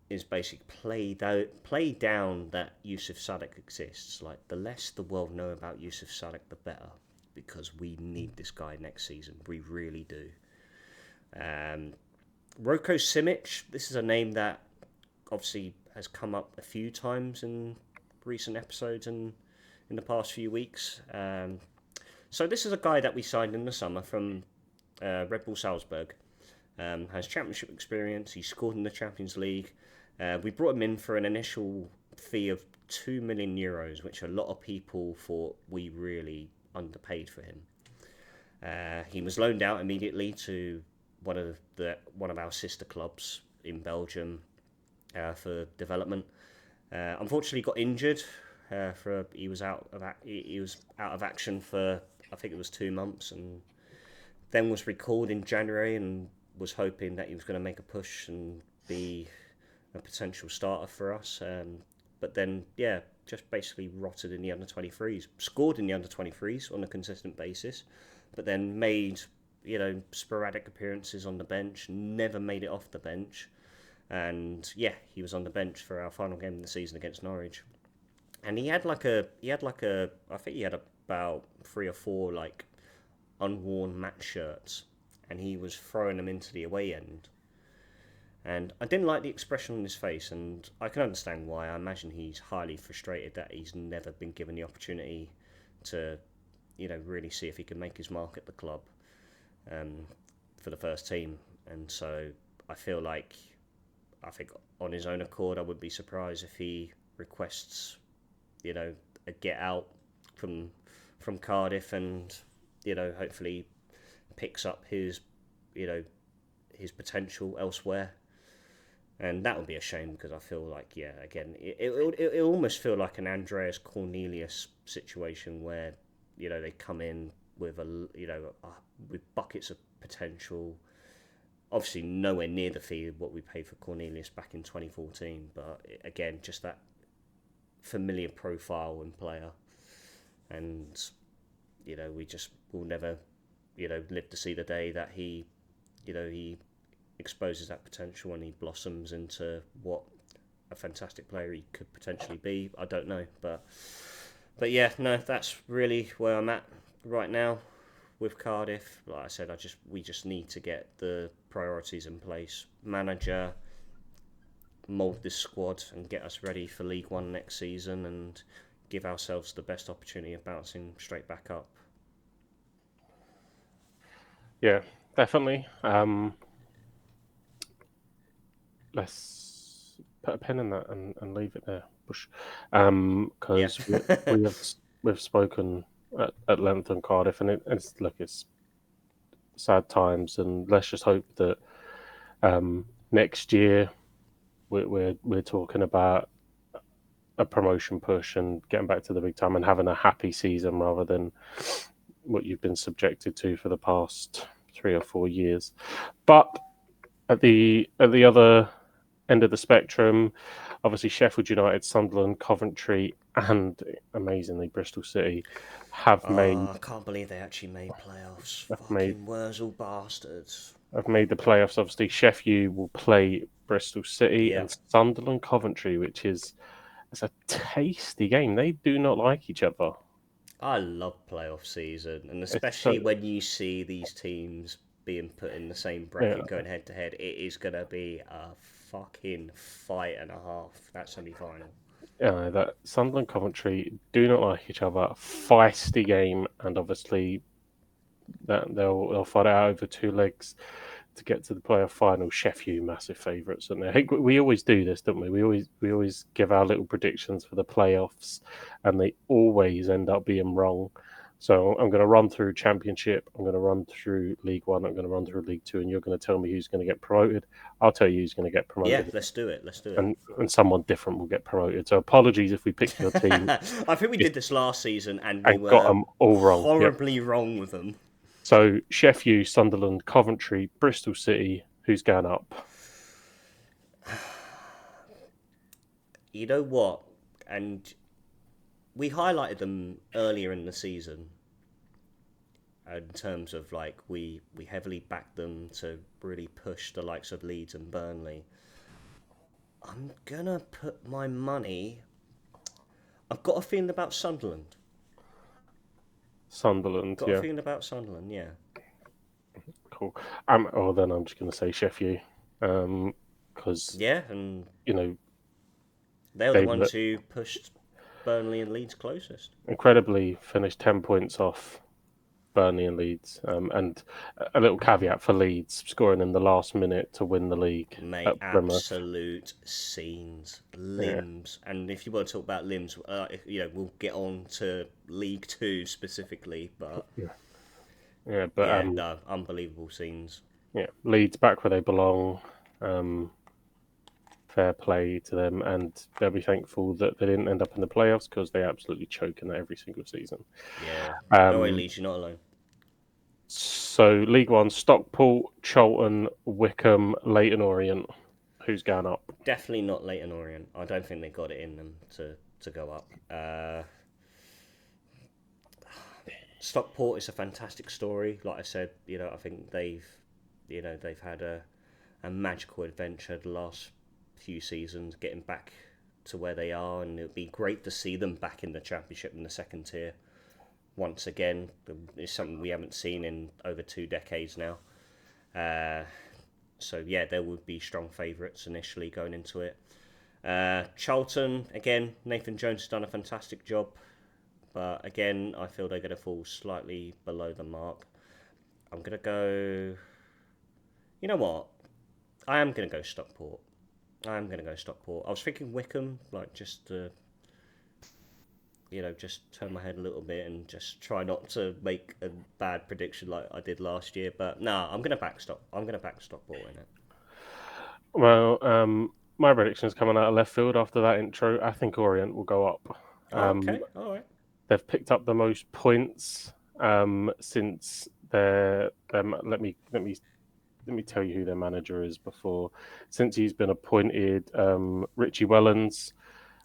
is basically play down that Yusuf Salek exists. Like, the less the world know about Yusuf Salek, the better, because we need this guy next season. We really do. Roko Simic, this is a name that obviously has come up a few times in recent episodes and in the past few weeks. So this is a guy that we signed in the summer from Red Bull Salzburg. Has championship experience. He scored in the Champions League. We brought him in for an initial fee of €2 million, which a lot of people thought we really underpaid for him. He was loaned out immediately to one of our sister clubs in Belgium for development. Unfortunately, got injured. He was out of action for, I think it was 2 months, and then was recalled in January and was hoping that he was going to make a push and be a potential starter for us. But then, just basically rotted in the under-23s. Scored in the under-23s on a consistent basis, but then made, sporadic appearances on the bench, never made it off the bench. And he was on the bench for our final game of the season against Norwich. And I think he had about 3 or 4 unworn match shirts, and he was throwing them into the away end. And I didn't like the expression on his face, and I can understand why. I imagine he's highly frustrated that he's never been given the opportunity to, really see if he can make his mark at the club for the first team. And so I think on his own accord, I would be surprised if he requests, a get out from Cardiff, and hopefully picks up his potential elsewhere. And that would be a shame, because I feel like, again, it almost feel like an Andreas Cornelius situation where, they come in with with buckets of potential. Obviously, nowhere near the fee of what we paid for Cornelius back in 2014. But again, just that familiar profile and player, and we just will never, live to see the day that he exposes that potential and he blossoms into what a fantastic player he could potentially be. I don't know, but that's really where I'm at right now with Cardiff. Like I said, we just need to get the priorities in place. Manager, mould this squad and get us ready for League One next season, and give ourselves the best opportunity of bouncing straight back up. Yeah, definitely. Let's put a pin in that and leave it there, Bush, because we've spoken at length on Cardiff, and it's sad times, and let's just hope that next year we're talking about a promotion push and getting back to the big time and having a happy season rather than what you've been subjected to for the past 3 or 4 years. But at the other end of the spectrum, obviously Sheffield United, Sunderland, Coventry, and amazingly Bristol City have made. I can't believe they actually made playoffs. Fucking Wurzel bastards. Have made the playoffs. Obviously, Sheffield will play Bristol City, and Sunderland, Coventry, which is a tasty game. They do not like each other. I love playoff season, and especially when you see these teams being put in the same bracket, going head to head. It is going to be a fucking fight and a half, that semi-final. Yeah, that Sunderland, Coventry do not like each other. Feisty game, and obviously that they'll fight out over 2 legs to get to the playoff final. Sheffield massive favourites, aren't they? I think we always do this, don't we? We always give our little predictions for the playoffs, and they always end up being wrong. So I'm going to run through Championship, I'm going to run through League One, I'm going to run through League Two, and you're going to tell me who's going to get promoted. I'll tell you who's going to get promoted. Yeah, let's do it. And someone different will get promoted. So apologies if we picked your team. I think we did this last season, and we were got them all wrong. Horribly wrong with them. So Sheffield, Sunderland, Coventry, Bristol City, who's going up? You know what? And we highlighted them earlier in the season in terms of like we heavily backed them to really push the likes of Leeds and Burnley. I'm gonna put my money. I've got a feeling about Sunderland. Sunderland, Got a yeah, feeling about Sunderland, yeah. cool. Then I'm just going to say Sheffield, because Yeah, and you know they were the they ones who pushed Burnley and Leeds closest. incredibly finished 10 points off Burnley and Leeds. And a little caveat for Leeds scoring in the last minute to win the league Mate, at Plymouth. absolute scenes, Yeah, limbs, and if you want to talk about limbs, we'll get on to League Two specifically, but yeah, but yeah, no, unbelievable scenes. yeah, Leeds back where they belong. Fair play to them, and they'll be thankful that they didn't end up in the playoffs because they absolutely choke in that every single season. Yeah, no way, Um, Leeds, you're not alone. so League One: Stockport, Charlton, Wickham, Leighton Orient. Who's going up? Definitely not Leighton Orient. I don't think they got it in them to go up. Stockport is a fantastic story. Like I said, I think they've had a magical adventure the last few seasons, getting back to where they are, and it would be great to see them back in the Championship in the second tier once again. It's something we haven't seen in over 2 decades now. So yeah, there would be strong favourites initially going into it. Charlton, again, Nathan Jones has done a fantastic job, but again, I feel they're going to fall slightly below the mark. I'm going to go... You know what? I am going to go Stockport. I was thinking Wickham, like just to, just turn my head a little bit and just try not to make a bad prediction like I did last year. But nah, I'm going to back Stockport in it. Well, my prediction is coming out of left field after that intro. I think Orient will go up. Okay, all right. They've picked up the most points since their let me tell you who their manager is before. Since he's been appointed, Richie Wellens.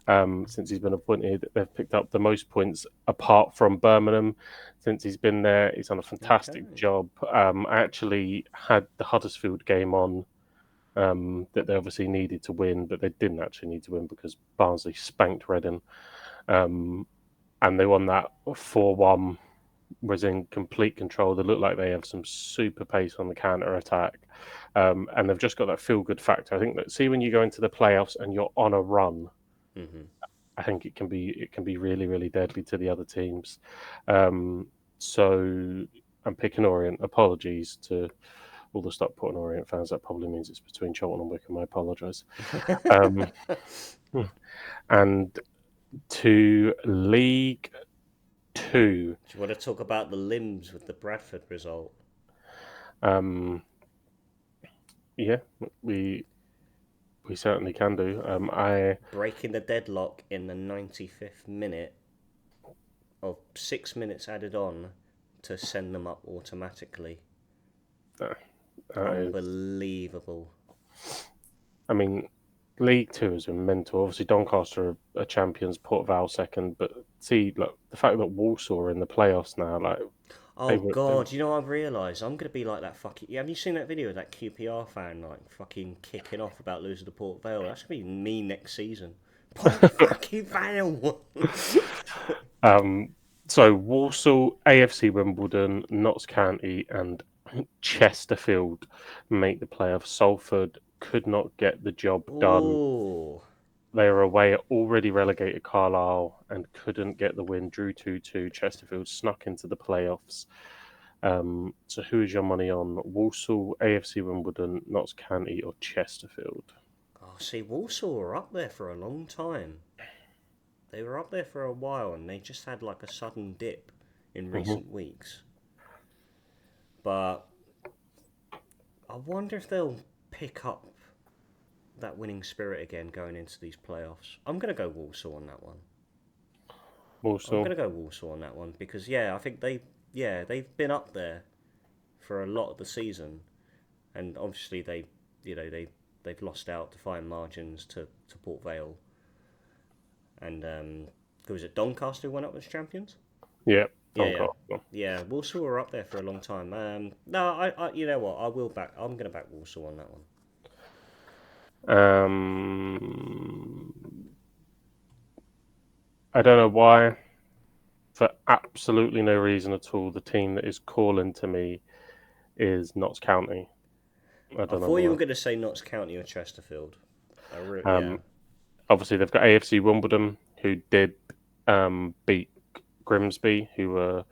Since he's been appointed, they've picked up the most points apart from Birmingham. Since he's been there, he's done a fantastic job. I actually had the Huddersfield game on that they obviously needed to win, but they didn't actually need to win because Barnsley spanked Reading. And they won that 4-1, was in complete control. They look like they have some super pace on the counter attack, and they've just got that feel good factor. I think that when you go into the playoffs and you're on a run, I think it can be really really deadly to the other teams. So I'm picking Orient. Apologies to all the Stockport and Orient fans. That probably means it's between Charlton and Wickham. I apologise. And to League Two. Do you want to talk about the limbs with the Bradford result? Yeah, we certainly can do. Breaking the deadlock in the 95th minute of 6 minutes added on to send them up automatically. Unbelievable. I mean, League Two has been mental. Obviously, Doncaster are champions, Port Vale second. But see, look, the fact that Walsall are in the playoffs now, like, oh God, you know, I've realised I'm gonna be like that fucking. Have you seen that video of that QPR fan like fucking kicking off about losing to Port Vale? That's gonna be me next season. Port fucking Vale. So Walsall, AFC Wimbledon, Notts County, and Chesterfield make the playoffs. Salford could not get the job done. Ooh. They were away at already relegated Carlisle and couldn't get the win. Drew 2-2. Chesterfield snuck into the playoffs. So who is your money on? Walsall, AFC Wimbledon, Notts County, or Chesterfield? Oh, see, Walsall were up there for a long time. They were up there for a while, and they just had like a sudden dip in recent weeks. But I wonder if they'll pick up that winning spirit again going into these playoffs. I'm going to go Walsall on that one. Walsall. I'm going to go Walsall on that one because I think they've been up there for a lot of the season, and obviously they've lost out to fine margins to Port Vale. and who was it? Doncaster who went up as champions. Yeah, Yeah, Doncaster. yeah. Walsall were up there for a long time. No, you know what? I will back. I'm going to back Walsall on that one. I don't know why. For absolutely no reason at all, the team that is calling to me is Notts County. I I don't know thought you were why. going to say Notts County or Chesterfield. Yeah. Obviously, they've got AFC Wimbledon, who did beat Grimsby, who were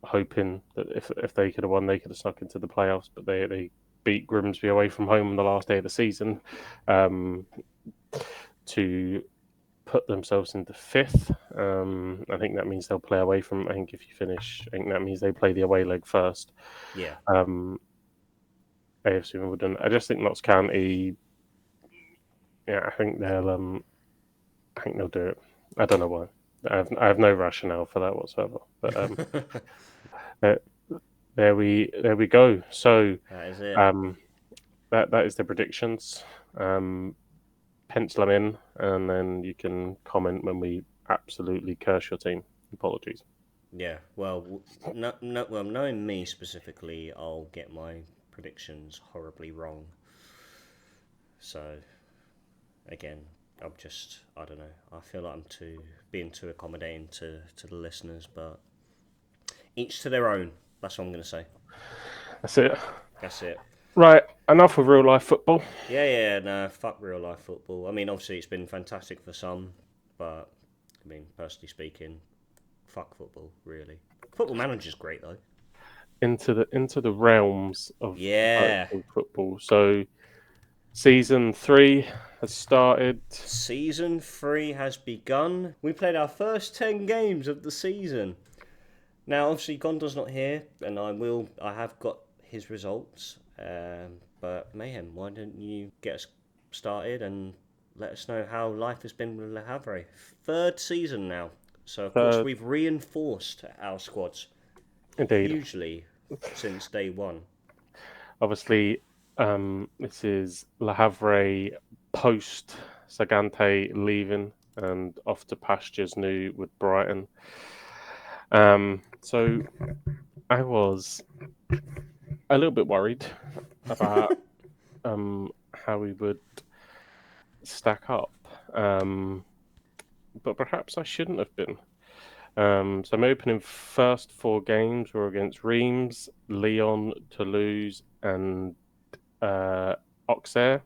hoping that if they could have won, they could have snuck into the playoffs, but they beat Grimsby away from home on the last day of the season to put themselves into fifth. I think that means they'll play away from. I think if you finish, I think that means they play the away leg first. Yeah. AFC Wimbledon. I just think Notts County. Yeah, I think they'll do it. I don't know why. I have no rationale for that whatsoever. But there we go. So That is it. That is the predictions. Pencil them in, and then you can comment when we absolutely curse your team. Apologies. Yeah. Well, well, knowing me specifically, I'll get my predictions horribly wrong. So, again, I don't know. I feel like I'm being too accommodating to the listeners, but each to their own. That's what I'm going to say. That's it. That's it. Right, enough of real life football. Yeah, no, fuck real life football. I mean, obviously it's been fantastic for some, but I mean, personally speaking, fuck football. Really, Football Manager's great though. Into the realms of Yeah. football. So season 3 has started. Season 3 has begun. We played our first 10 games of the season. Now, obviously, Gondor's not here, and I have got his results. But Mayhem, why don't you get us started and let us know how life has been with Le Havre? Third season now, so of course we've reinforced our squads. Indeed. Hugely since day one. Obviously, this is Le Havre post Sagante leaving and off to pastures new with Brighton. So I was a little bit worried about how we would stack up, but perhaps I shouldn't have been. So my opening first 4 games were against Reims, Lyon, Toulouse, and Auxerre.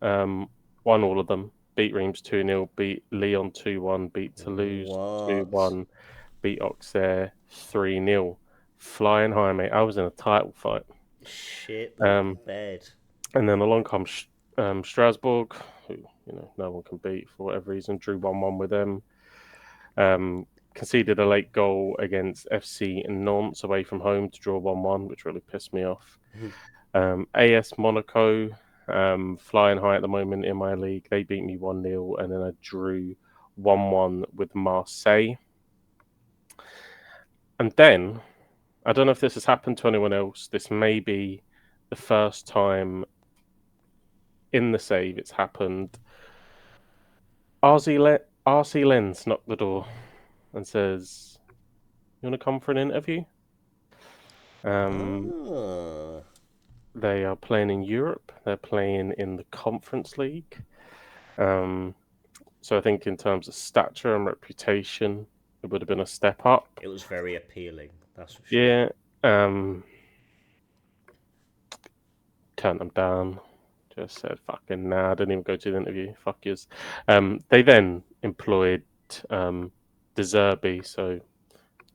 Won all of them. Beat Reims 2-0, beat Lyon 2-1, beat Toulouse 2-1, beat Auxerre 3-0. Flying high, mate. I was in a title fight. Shit the bed. And then along comes Strasbourg, who no one can beat for whatever reason. Drew 1-1 with them. Conceded a late goal against FC Nantes away from home to draw 1-1, which really pissed me off. AS Monaco, flying high at the moment in my league. They beat me 1-0, and then I drew 1-1 with Marseille. And then, I don't know if this has happened to anyone else. This may be the first time in the save it's happened. RC Lens knocked the door and says, "You want to come for an interview?" They are playing in Europe. They're playing in the Conference League. So I think in terms of stature and reputation, it would have been a step up. It was very appealing, that's for sure. Yeah. Turned them down. Just said, fucking nah, I didn't even go to the interview. Fuck yous. They then employed De Zerbi, so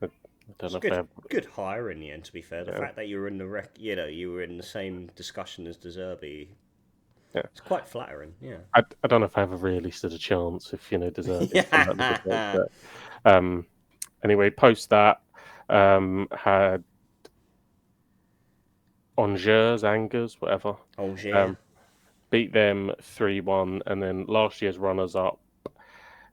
I don't know if they have... Good hire in the end, to be fair. The fact that you were in you were in the same discussion as De Zerbi, it's quite flattering, yeah. I don't know if I ever really stood a chance if, De Zerbi. Anyway, post that, had Angers, whatever. Angers. Beat them 3-1, and then last year's runners-up,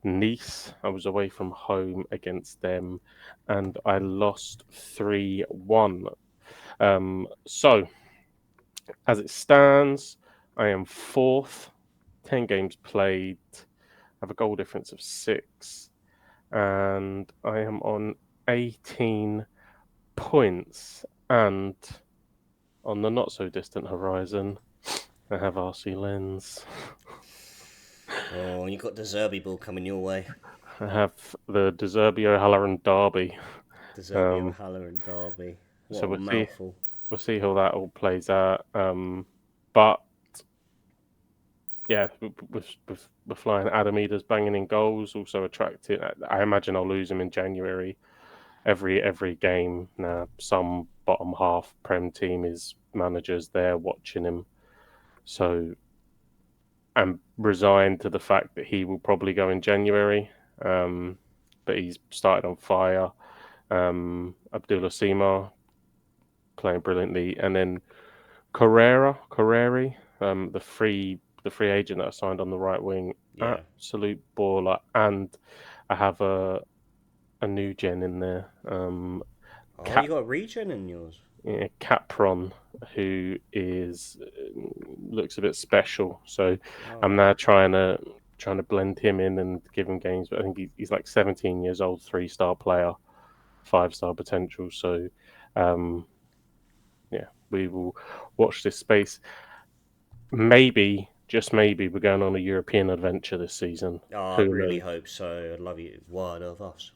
Nice, I was away from home against them, and I lost 3-1. So, as it stands, I am 4th, 10 games played, have a goal difference of 6, and I am on 18 points. And on the not so distant horizon, I have RC Lens. Oh, you got the Zerby ball coming your way. I have the De Zerbi O'Halloran Derby. The Zerby O'Halloran Derby. What So a mouthful. we'll see how that all plays out. But yeah, we're flying. Adam Eder's banging in goals, also attractive. I imagine I'll lose him in January. Every game now, some bottom half Prem team is managers there watching him. So I'm resigned to the fact that he will probably go in January. But he's started on fire. Abdullah Sima playing brilliantly, and then Carreri, the free agent that I signed on the right wing, absolute baller. And I have a new gen in there. You got a regen in yours. Yeah, Capron, who looks a bit special. So I'm now trying to blend him in and give him games. But I think he's like 17 years old, 3-star player, 5-star potential. So we will watch this space. Maybe, just maybe, we're going on a European adventure this season. I really hope so. I'd love you. One of us.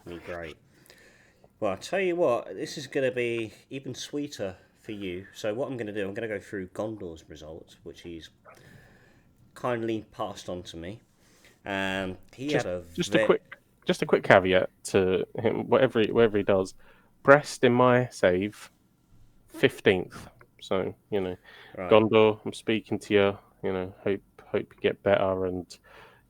Be great. Well, I'll tell you what, this is going to be even sweeter for you. So what I'm going to do, I'm going to go through Gondor's results, which he's kindly passed on to me. Just a quick caveat to him. Whatever he does, Brest in my save, 15th. So right. Gondor, I'm speaking to you. Hope you get better, and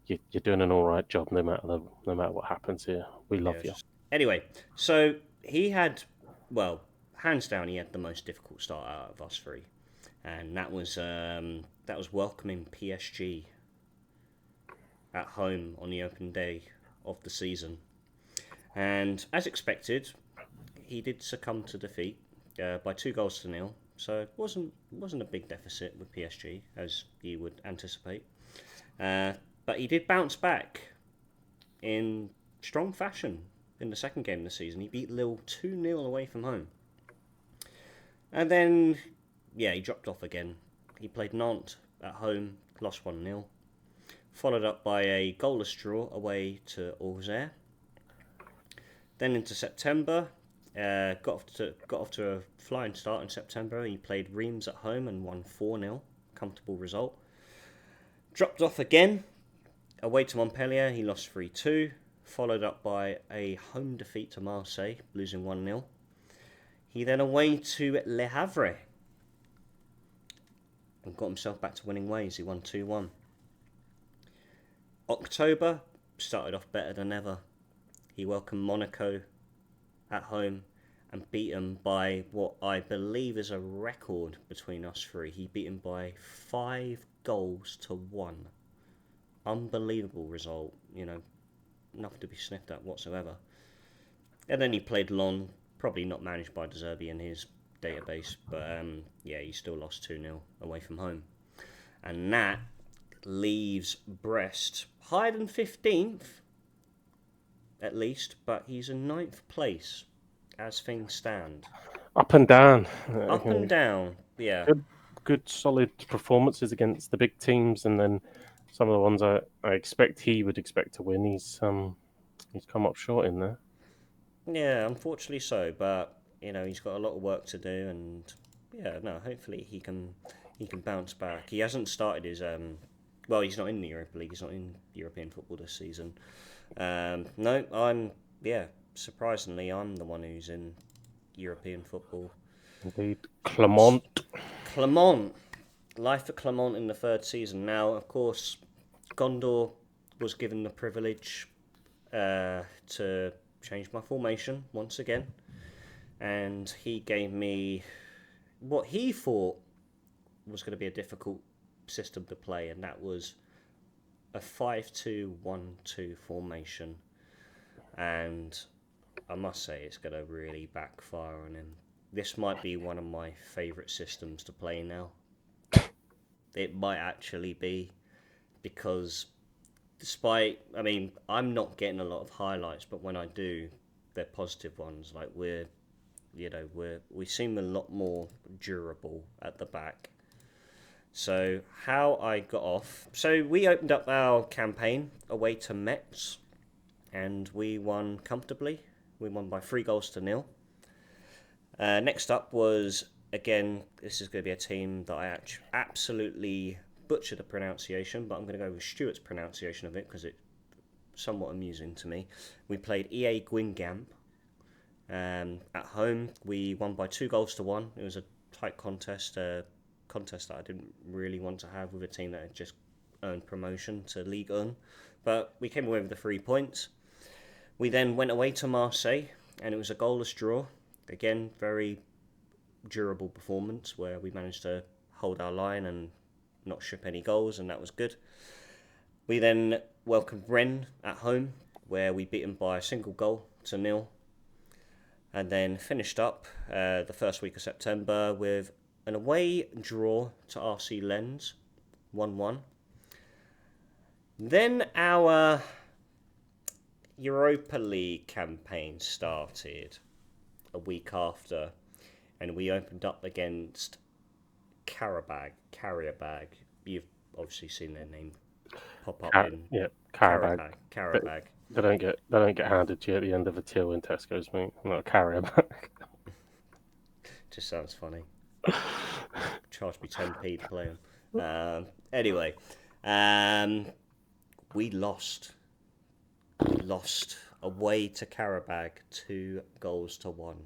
you're doing an all right job no matter what happens here. We love you. Anyway, so he had, hands down, he had the most difficult start out of us three, and that was welcoming PSG at home on the open day of the season. And as expected, he did succumb to defeat by 2-0. So it wasn't a big deficit with PSG, as you would anticipate. But he did bounce back in strong fashion in the second game of the season. He beat Lille 2-0 away from home. And then, he dropped off again. He played Nantes at home, lost 1-0. Followed up by a goalless draw away to Auxerre. Then into September, got off to a flying start in September. He played Reims at home and won 4-0. Comfortable result. Dropped off again. Away to Montpellier, he lost 3-2. Followed up by a home defeat to Marseille, losing 1-0. He then away to Le Havre and got himself back to winning ways. He won 2-1. October started off better than ever. He welcomed Monaco at home and beat them by what I believe is a record between us three. He beat them by 5-1. Unbelievable result, nothing to be sniffed at whatsoever. And then he played Lyon, probably not managed by De Zerbi in his database, but he still lost 2-0 away from home. And that leaves Brest higher than 15th, at least, but he's in 9th place as things stand. Up and down. Up and down, yeah. Good solid performances against the big teams, and then some of the ones I expect he would expect to win, he's come up short in there. Yeah, unfortunately so, but he's got a lot of work to do, and hopefully he can bounce back. He hasn't started his he's not in the Europa League, he's not in European football this season. Surprisingly I'm the one who's in European football. Indeed. Clermont. Life at Clermont in the third season. Now, of course, Gondor was given the privilege to change my formation once again. And he gave me what he thought was going to be a difficult system to play, and that was a 5-2-1-2 formation. And I must say, it's going to really backfire on him. This might be one of my favourite systems to play now. It might actually be, because despite, I mean, I'm not getting a lot of highlights, but when I do, they're positive ones. Like we seem a lot more durable at the back. So how I got off. So we opened up our campaign away to Metz, and we won comfortably. We won by 3-0. Next up was, again, this is going to be a team that I absolutely butchered the pronunciation, but I'm going to go with Stuart's pronunciation of it because it's somewhat amusing to me. We played EA Guingamp. At home, we won by 2-1. It was a tight contest, contest that I didn't really want to have with a team that had just earned promotion to Ligue 1. But we came away with the 3 points. We then went away to Marseille, and it was a goalless draw. Again, very durable performance where we managed to hold our line and not ship any goals, and that was good. We then welcomed Rennes at home, where we beat them by a 1-0. And then finished up the first week of September with an away draw to RC Lens, 1-1. Then our Europa League campaign started a week after, and we opened up against Carabag. You've obviously seen their name pop up in Carabag. Carabag. They don't get handed to you at the end of a till in Tesco's, mate. Not a carrier bag. Just sounds funny. Charge me 10p to play them. Anyway, we lost. Away to Carabag, 2-1.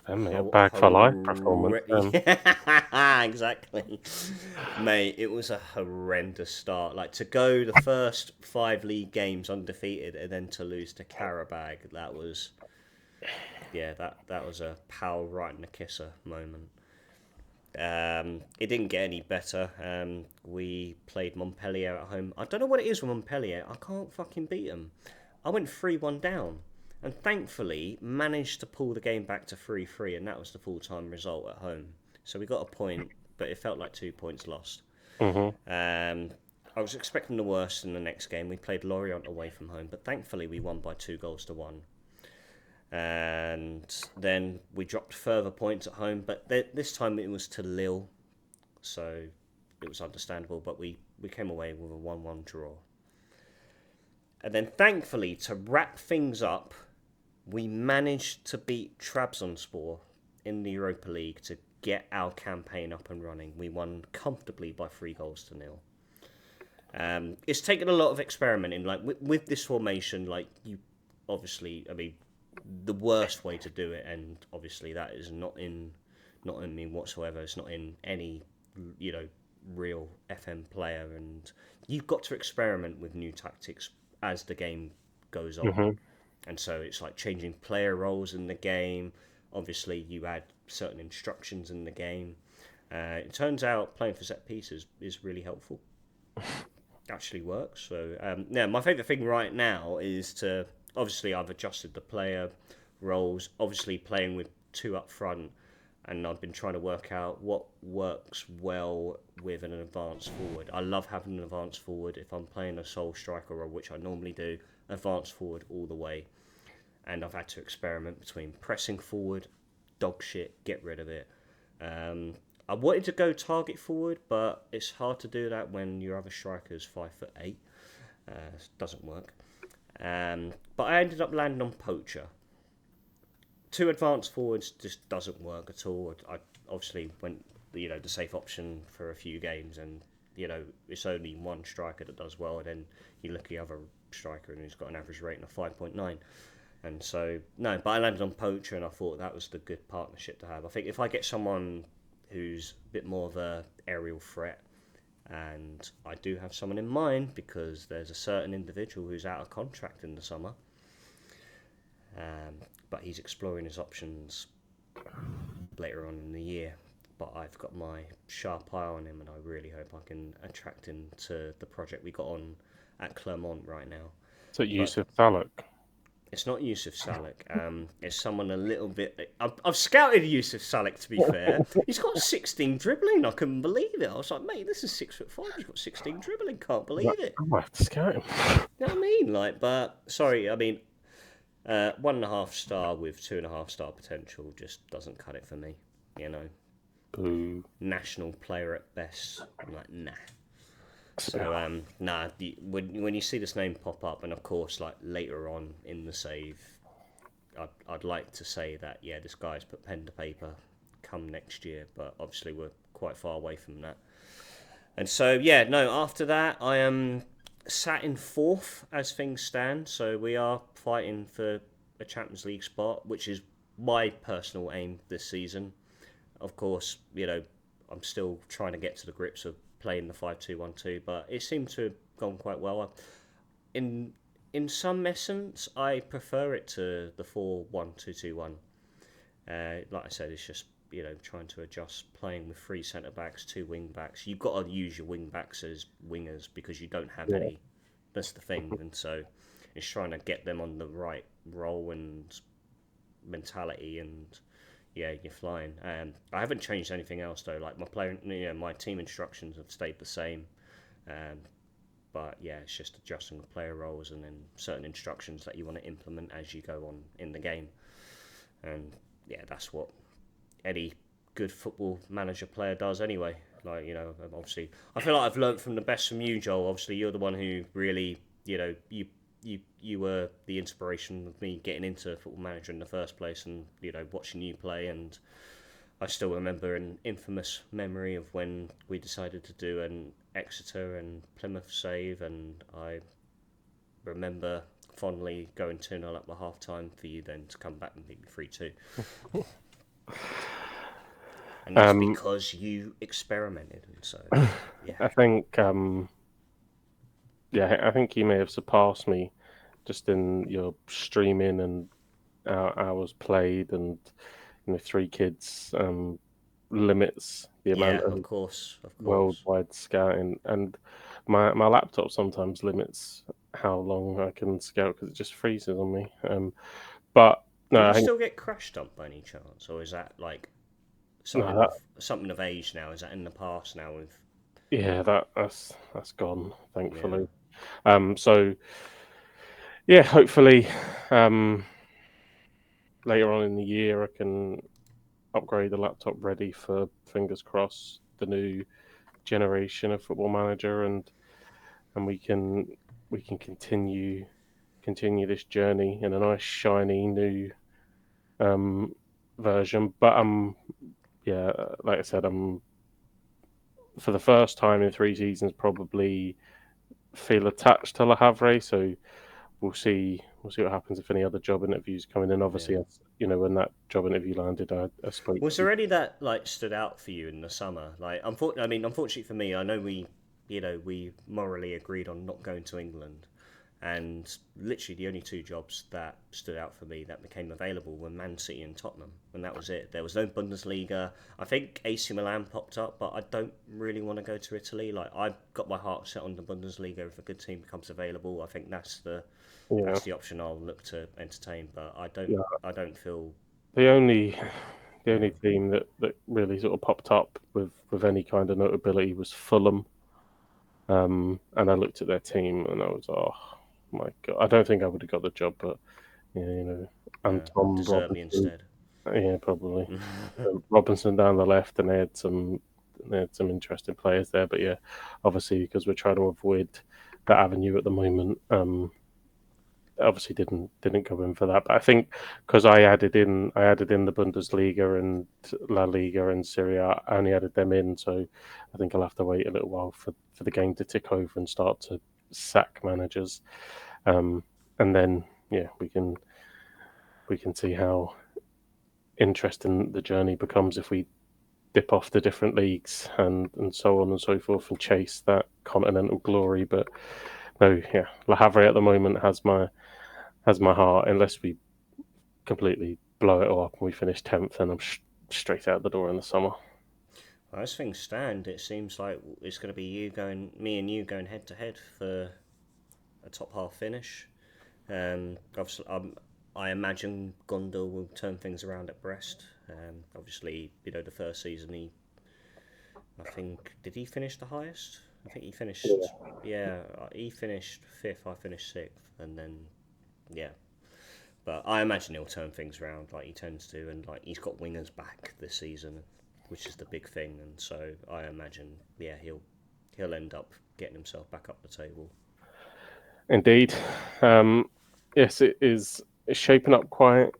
A bag for life performance. Exactly. Mate, it was a horrendous start. Like, to go the first 5 league games undefeated and then to lose to Carabag, that was a pal right in the kisser moment. It didn't get any better. We played Montpellier at home. I don't know what it is with Montpellier. I can't fucking beat them. I went 3-1 down, and thankfully managed to pull the game back to 3-3, and that was the full-time result at home. So we got a point, but it felt like 2 points lost. Mm-hmm. I was expecting the worst in the next game. We played Lorient away from home, but thankfully we won by 2-1. And then we dropped further points at home, but this time it was to Lille, so it was understandable, but we came away with a 1-1 draw. And then thankfully, to wrap things up, we managed to beat Trabzonspor in the Europa League to get our campaign up and running. We won comfortably by 3-0. It's taken a lot of experimenting, like with this formation. Like, you obviously, I mean, the worst way to do it, and obviously that is not in me whatsoever. It's not in any, real FM player, and you've got to experiment with new tactics as the game goes on. Mm-hmm. And so it's like changing player roles in the game. Obviously, you add certain instructions in the game. It turns out playing for set pieces is really helpful. Actually works. So, my favourite thing right now is to... Obviously, I've adjusted the player roles. Obviously, playing with 2 up front. And I've been trying to work out what works well with an advanced forward. I love having an advanced forward. If I'm playing a sole striker role, which I normally do, advanced forward all the way. And I've had to experiment between pressing forward, dog shit, get rid of it. I wanted to go target forward, but it's hard to do that when your other striker is 5'8". Doesn't work. But I ended up landing on poacher. 2 advanced forwards just doesn't work at all. I obviously went, the safe option for a few games, and it's only one striker that does well, and then you look at the other striker and he's got an average rating of 5.9. And so, no, but I landed on poacher, and I thought that was the good partnership to have. I think if I get someone who's a bit more of a aerial threat, and I do have someone in mind because there's a certain individual who's out of contract in the summer, but he's exploring his options later on in the year. But I've got my sharp eye on him, and I really hope I can attract him to the project we got on at Clermont right now. So Yusuf Salak. It's not Yusuf Salek. It's someone a little bit. I've scouted Yusuf Salek, to be fair. He's got 16 dribbling. I couldn't believe it. I was like, mate, this is 6'5". He's got 16 dribbling. Can't believe it. I might have to scout him. You know what I mean? Like, but sorry, I mean, 1.5 star with 2.5 star potential just doesn't cut it for me. You know, Boo. national player at best. I'm like, nah. So nah. When you see this name pop up, and of course, like later on in the save, I'd like to say that yeah, this guy's put pen to paper come next year, but obviously we're quite far away from that. And so yeah, no. After that, I am sat in fourth as things stand. So we are fighting for a Champions League spot, which is my personal aim this season. Of course, you know, I'm still trying to get to the grips of playing the 5-2-1-2, but it seemed to have gone quite well. In some essence, I prefer it to the 4-1-2-2-1. Like I said, it's just, you know, trying to adjust playing with 3 centre backs, 2 wing backs. You've got to use your wing backs as wingers because you don't have any. That's the thing, and so it's trying to get them on the right role and mentality and. Yeah, you're flying. I haven't changed anything else though. Like my team instructions have stayed the same. But yeah, it's just adjusting the player roles and then certain instructions that you want to implement as you go on in the game. And yeah, that's what any good football manager player does anyway. Like, you know, obviously, I feel like I've learnt from the best from you, Joel. Obviously, you're the one who really, you know, you were the inspiration of me getting into Football Manager in the first place, and you know, watching you play. And I still remember an infamous memory of when we decided to do an Exeter and Plymouth save, and I remember fondly going 2-0 up at half time for you then to come back and beat me 3-2. And that's because you experimented, and so yeah. I think I think you may have surpassed me just in your streaming and hours played, and you know, 3 kids limits the amount of course. worldwide scouting, and my laptop sometimes limits how long I can scout because it just freezes on me. But no, Do you I think still get crash dumped by any chance, or is that like no, something of age now? Is that in the past now? With that's gone, thankfully. So yeah, hopefully later on in the year I can upgrade the laptop ready for, fingers crossed, the new generation of Football Manager, and we can continue this journey in a nice shiny new version. But yeah, like I said, I'm for the first time in 3 seasons probably feel attached to Le Havre, so we'll see what happens if any other job interviews come in. And obviously, as, you know, when that job interview landed, I spoke. Was there any that like stood out for you in the summer? Like, unfortunately for me, I know we morally agreed on not going to England, and literally the only 2 jobs that stood out for me that became available were Man City and Tottenham, and that was it. There was no Bundesliga. I think AC Milan popped up, but I don't really want to go to Italy. Like, I've got my heart set on the Bundesliga. If a good team becomes available, I think that's the option I'll look to entertain. But I don't feel the only team that really sort of popped up with any kind of notability was Fulham. And I looked at their team and I was, oh my god, I don't think I would have got the job, but yeah, you know, and Tom deserve me Robinson, instead. yeah, probably Robinson down the left, and they had some interesting players there. But yeah, obviously because we're trying to avoid that avenue at the moment, obviously didn't go in for that. But I think because I added in the Bundesliga and La Liga and Serie A, I only added them in, so I think I'll have to wait a little while for the game to tick over and start to sack managers, and then yeah, we can see how interesting the journey becomes if we dip off to different leagues and so on and so forth and chase that continental glory. But no, yeah, Le Havre at the moment has my heart, unless we completely blow it all up and we finish 10th, and I'm straight out the door in the summer. Well, as things stand, it seems like it's going to be me and you going head to head for a top half finish. Obviously, I imagine Gondor will turn things around at Brest. Obviously, the first season I think, did he finish the highest? I think he finished, yeah, he finished fifth, I finished sixth, and then, yeah. But I imagine he'll turn things around like he tends to, and like he's got wingers back this season, which is the big thing, and so I imagine, yeah, he'll end up getting himself back up the table. Indeed. Yes, it is. It's shaping up quite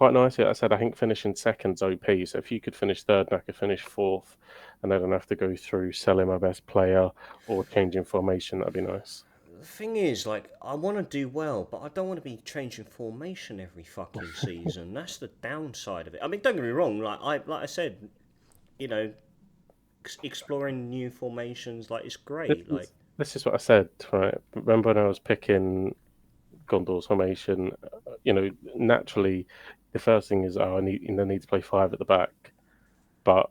nicely. Like I said, I think finishing second's OP. So if you could finish third and I could finish fourth, and I don't have to go through selling my best player or changing formation, that'd be nice. The thing is, like, I want to do well, but I don't want to be changing formation every fucking season. That's the downside of it. I mean, don't get me wrong. Like I said, you know, exploring new formations, like, it's This great. Like, is, this is what I said, right? Remember when I was picking Gondor's formation? Naturally, the first thing is, I need to play five at the back. But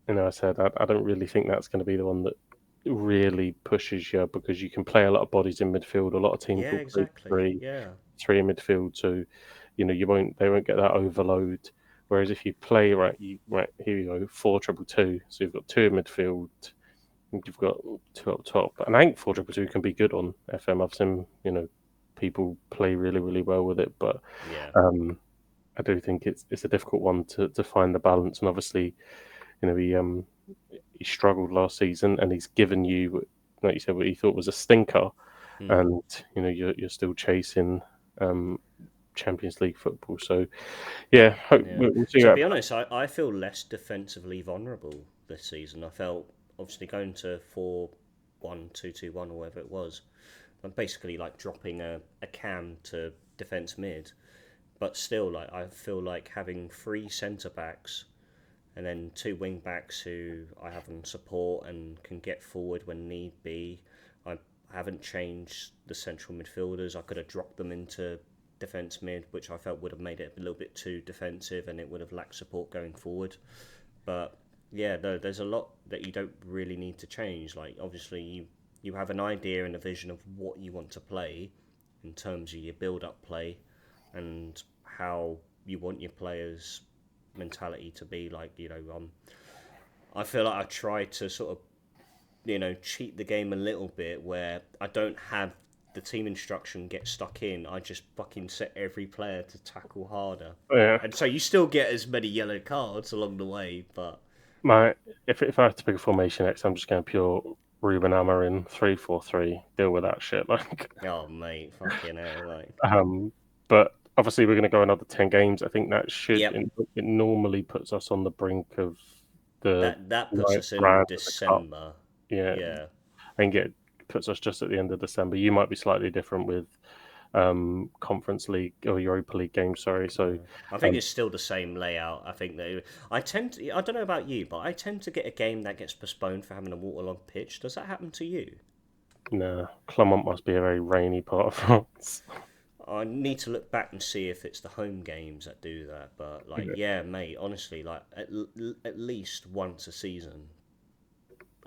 I said I don't really think that's going to be the one that really pushes you because you can play a lot of bodies in midfield. A lot of teams yeah, will play exactly. three, Yeah, three in midfield, so they won't get that overload. Whereas if you play right here you go 4-2-2, so you've got two in midfield, you've got two up top, and I think 4-2-2 can be good on FM. I've seen people play really really well with it, but yeah, I do think it's a difficult one to find the balance, and obviously he struggled last season, and he's given you, like you said, what he thought was a stinker, hmm. and you're still chasing Champions League football. So yeah, Yeah. we'll see To that. be honest, I feel less defensively vulnerable this season. I felt obviously going to 4-1-2-2-1 or whatever it was. I'm basically like dropping a cam to defence mid, but still, like I feel like having three centre backs and then two wing backs who I have on support and can get forward when need be. I haven't changed the central midfielders. I could have dropped them into defence mid, which I felt would have made it a little bit too defensive and it would have lacked support going forward. But yeah, no, there's a lot that you don't really need to change. Like obviously you have an idea and a vision of what you want to play in terms of your build up play and how you want your players mentality to be. Like I feel like I try to sort of cheat the game a little bit where I don't have the team instruction get stuck in. I just fucking set every player to tackle harder, Yeah, and so you still get as many yellow cards along the way. But my if I have to pick a formation next, I'm just going pure Ruben Amorim 3-4-3. Deal with that shit, like. oh mate, fucking hell, like But obviously we're going to go another 10 games. I think that yep. it normally puts us on the brink of the That puts ninth us in round of the cup. December. Yeah, Yeah. I think it puts us just at the end of December. You might be slightly different with Conference League or Europa League games. Sorry, so I think um, it's still the same layout. I think that I don't know about you, but I tend to get a game that gets postponed for having a waterlogged pitch. Does that happen to you? no, Clermont must be a very rainy part of France. I need to look back and see if it's the home games that do that. But like, yeah, mate, honestly, like at least once a season,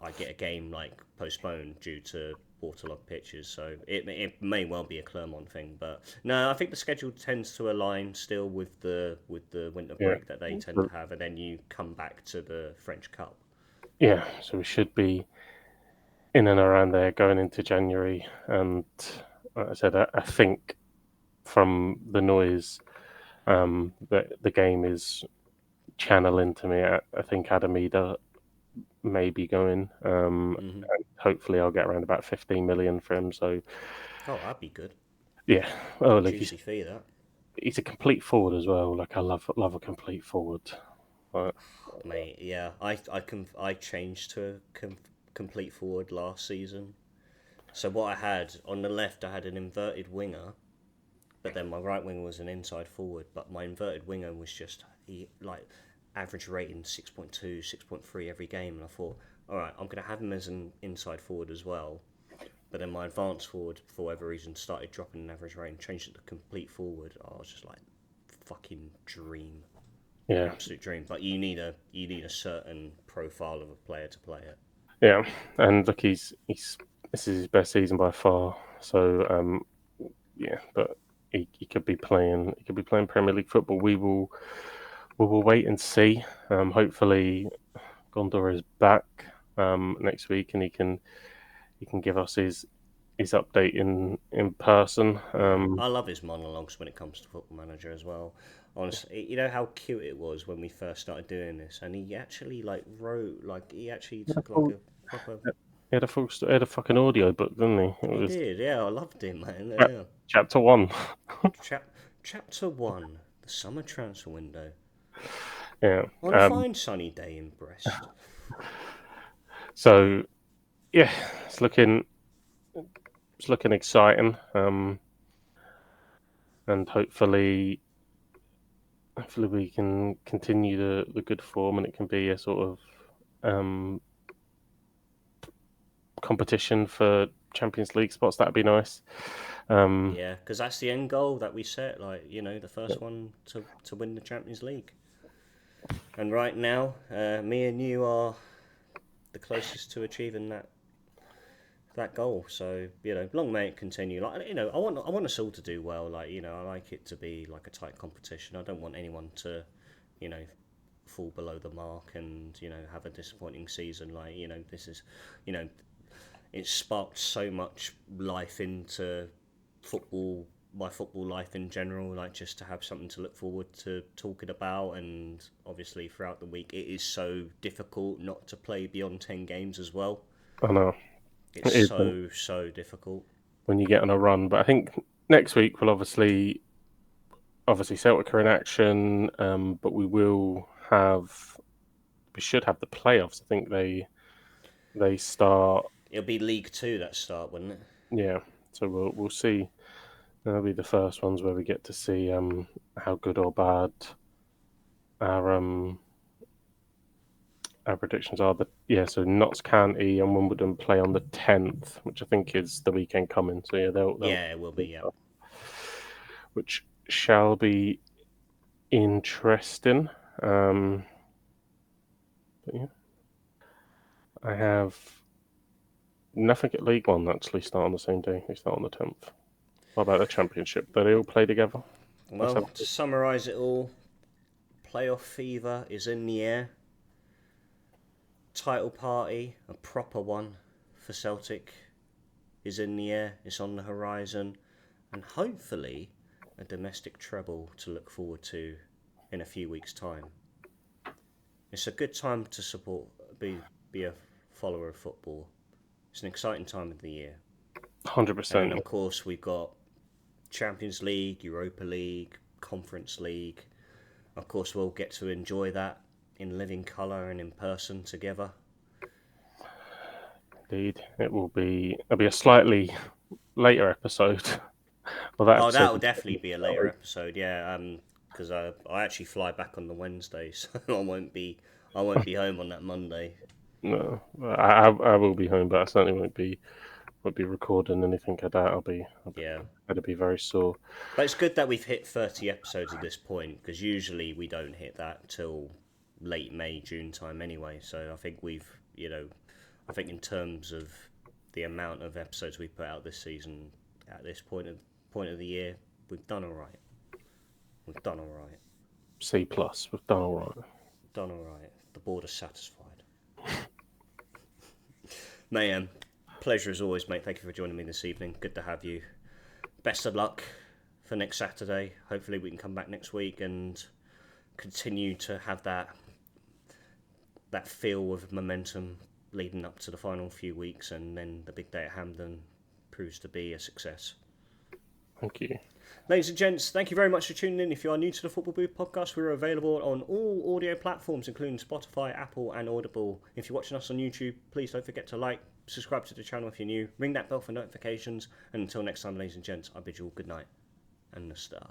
I get a game like postponed due to waterlogged pitches. So it may well be a Clermont thing, but no, I think the schedule tends to align still with the winter Yeah, break that they tend to have, and then you come back to the French Cup. yeah. So we should be in and around there going into January, and like I said, I think from the noise that the game is channeling to me. I think Adamida may be going. Hmm. And hopefully, I'll get around about 15 million for him. So, Oh, that'd be good. yeah. Oh, look, Juicy fee that. he's a complete forward as well. Like I love a complete forward. Like, Mate, yeah, I changed to a complete forward last season. So what I had on the left, I had an inverted winger, but then my right winger was an inside forward. But my inverted winger was just like average rating 6.2, 6.3 every game, and I thought, all right, I'm gonna have him as an inside forward as well. But then my advanced forward, for whatever reason, started dropping an average rating, changed it to complete forward. I was just like, fucking dream, yeah, absolute dream. But you need a certain profile of a player to play it. yeah. And look, he's this is his best season by far. So but he could be playing. He could be playing Premier League football. We will wait and see. Hopefully, Gondor is back next week, and he can give us his update in person. I love his monologues when it comes to Football Manager as well. Honestly, you know how cute it was when we first started doing this, and he actually wrote, he actually took a proper. He had a fucking audio book, didn't he? He did, yeah. I loved him, man. Yeah. Chapter 1. Chapter 1: The summer transfer window. Yeah. On a fine sunny day in Brest. So, yeah, it's looking exciting, and hopefully we can continue the good form, and it can be a sort of competition for Champions League spots. That'd be nice. Yeah, because that's the end goal that we set. The first one to win the Champions League. And right now, me and you are the closest to achieving that goal. So long may it continue. I want us all to do well. I like it to be like a tight competition. I don't want anyone to, fall below the mark and have a disappointing season. This is, it sparked so much life into football. My football life in general, just to have something to look forward to talking about, and obviously throughout the week it is so difficult not to play beyond 10 games as well. I know. It's so difficult when you get on a run, but I think next week we'll obviously Celtic are in action, but we should have the playoffs. I think they start. It'll be League 2 that start, wouldn't it? Yeah, so we'll see. They'll be the first ones where we get to see how good or bad our predictions are. So Notts County and Wimbledon play on the 10th, which I think is the weekend coming. So it will be, yeah. Which shall be interesting. But yeah, I have nothing at League One actually start on the same day. They start on the 10th. What about the Championship? Do they all play together? Well, to summarise it all, playoff fever is in the air. Title party, a proper one for Celtic, is in the air. It's on the horizon. And hopefully a domestic treble to look forward to in a few weeks' time. It's a good time to be a follower of football. It's an exciting time of the year. 100%. And of course we've got Champions League, Europa League, Conference League. Of course we'll get to enjoy that in living colour and in person together. Indeed. It'll be a slightly later episode. That'll definitely be a later episode, yeah. Because I actually fly back on the Wednesday, so I won't be home on that Monday. No, I will be home, but I certainly won't be recording anything like that. I'll be very sore. But it's good that we've hit 30 episodes at this point, because usually we don't hit that till late May, June time anyway. So I think I think in terms of the amount of episodes we put out this season at this point of the year, we've done all right. C+, we've done all right. The board is satisfied. Mayhem, pleasure as always, mate. Thank you for joining me this evening. Good to have you. Best of luck for next Saturday. Hopefully we can come back next week and continue to have that feel of momentum leading up to the final few weeks, and then the big day at Hampden proves to be a success. Thank you. Ladies and gents, thank you very much for tuning in. If you are new to the Football Booth podcast, we're available on all audio platforms, including Spotify, Apple, and Audible. If you're watching us on YouTube, please don't forget to like, subscribe to the channel if you're new, ring that bell for notifications, and until next time, ladies and gents, I bid you all good night and the star.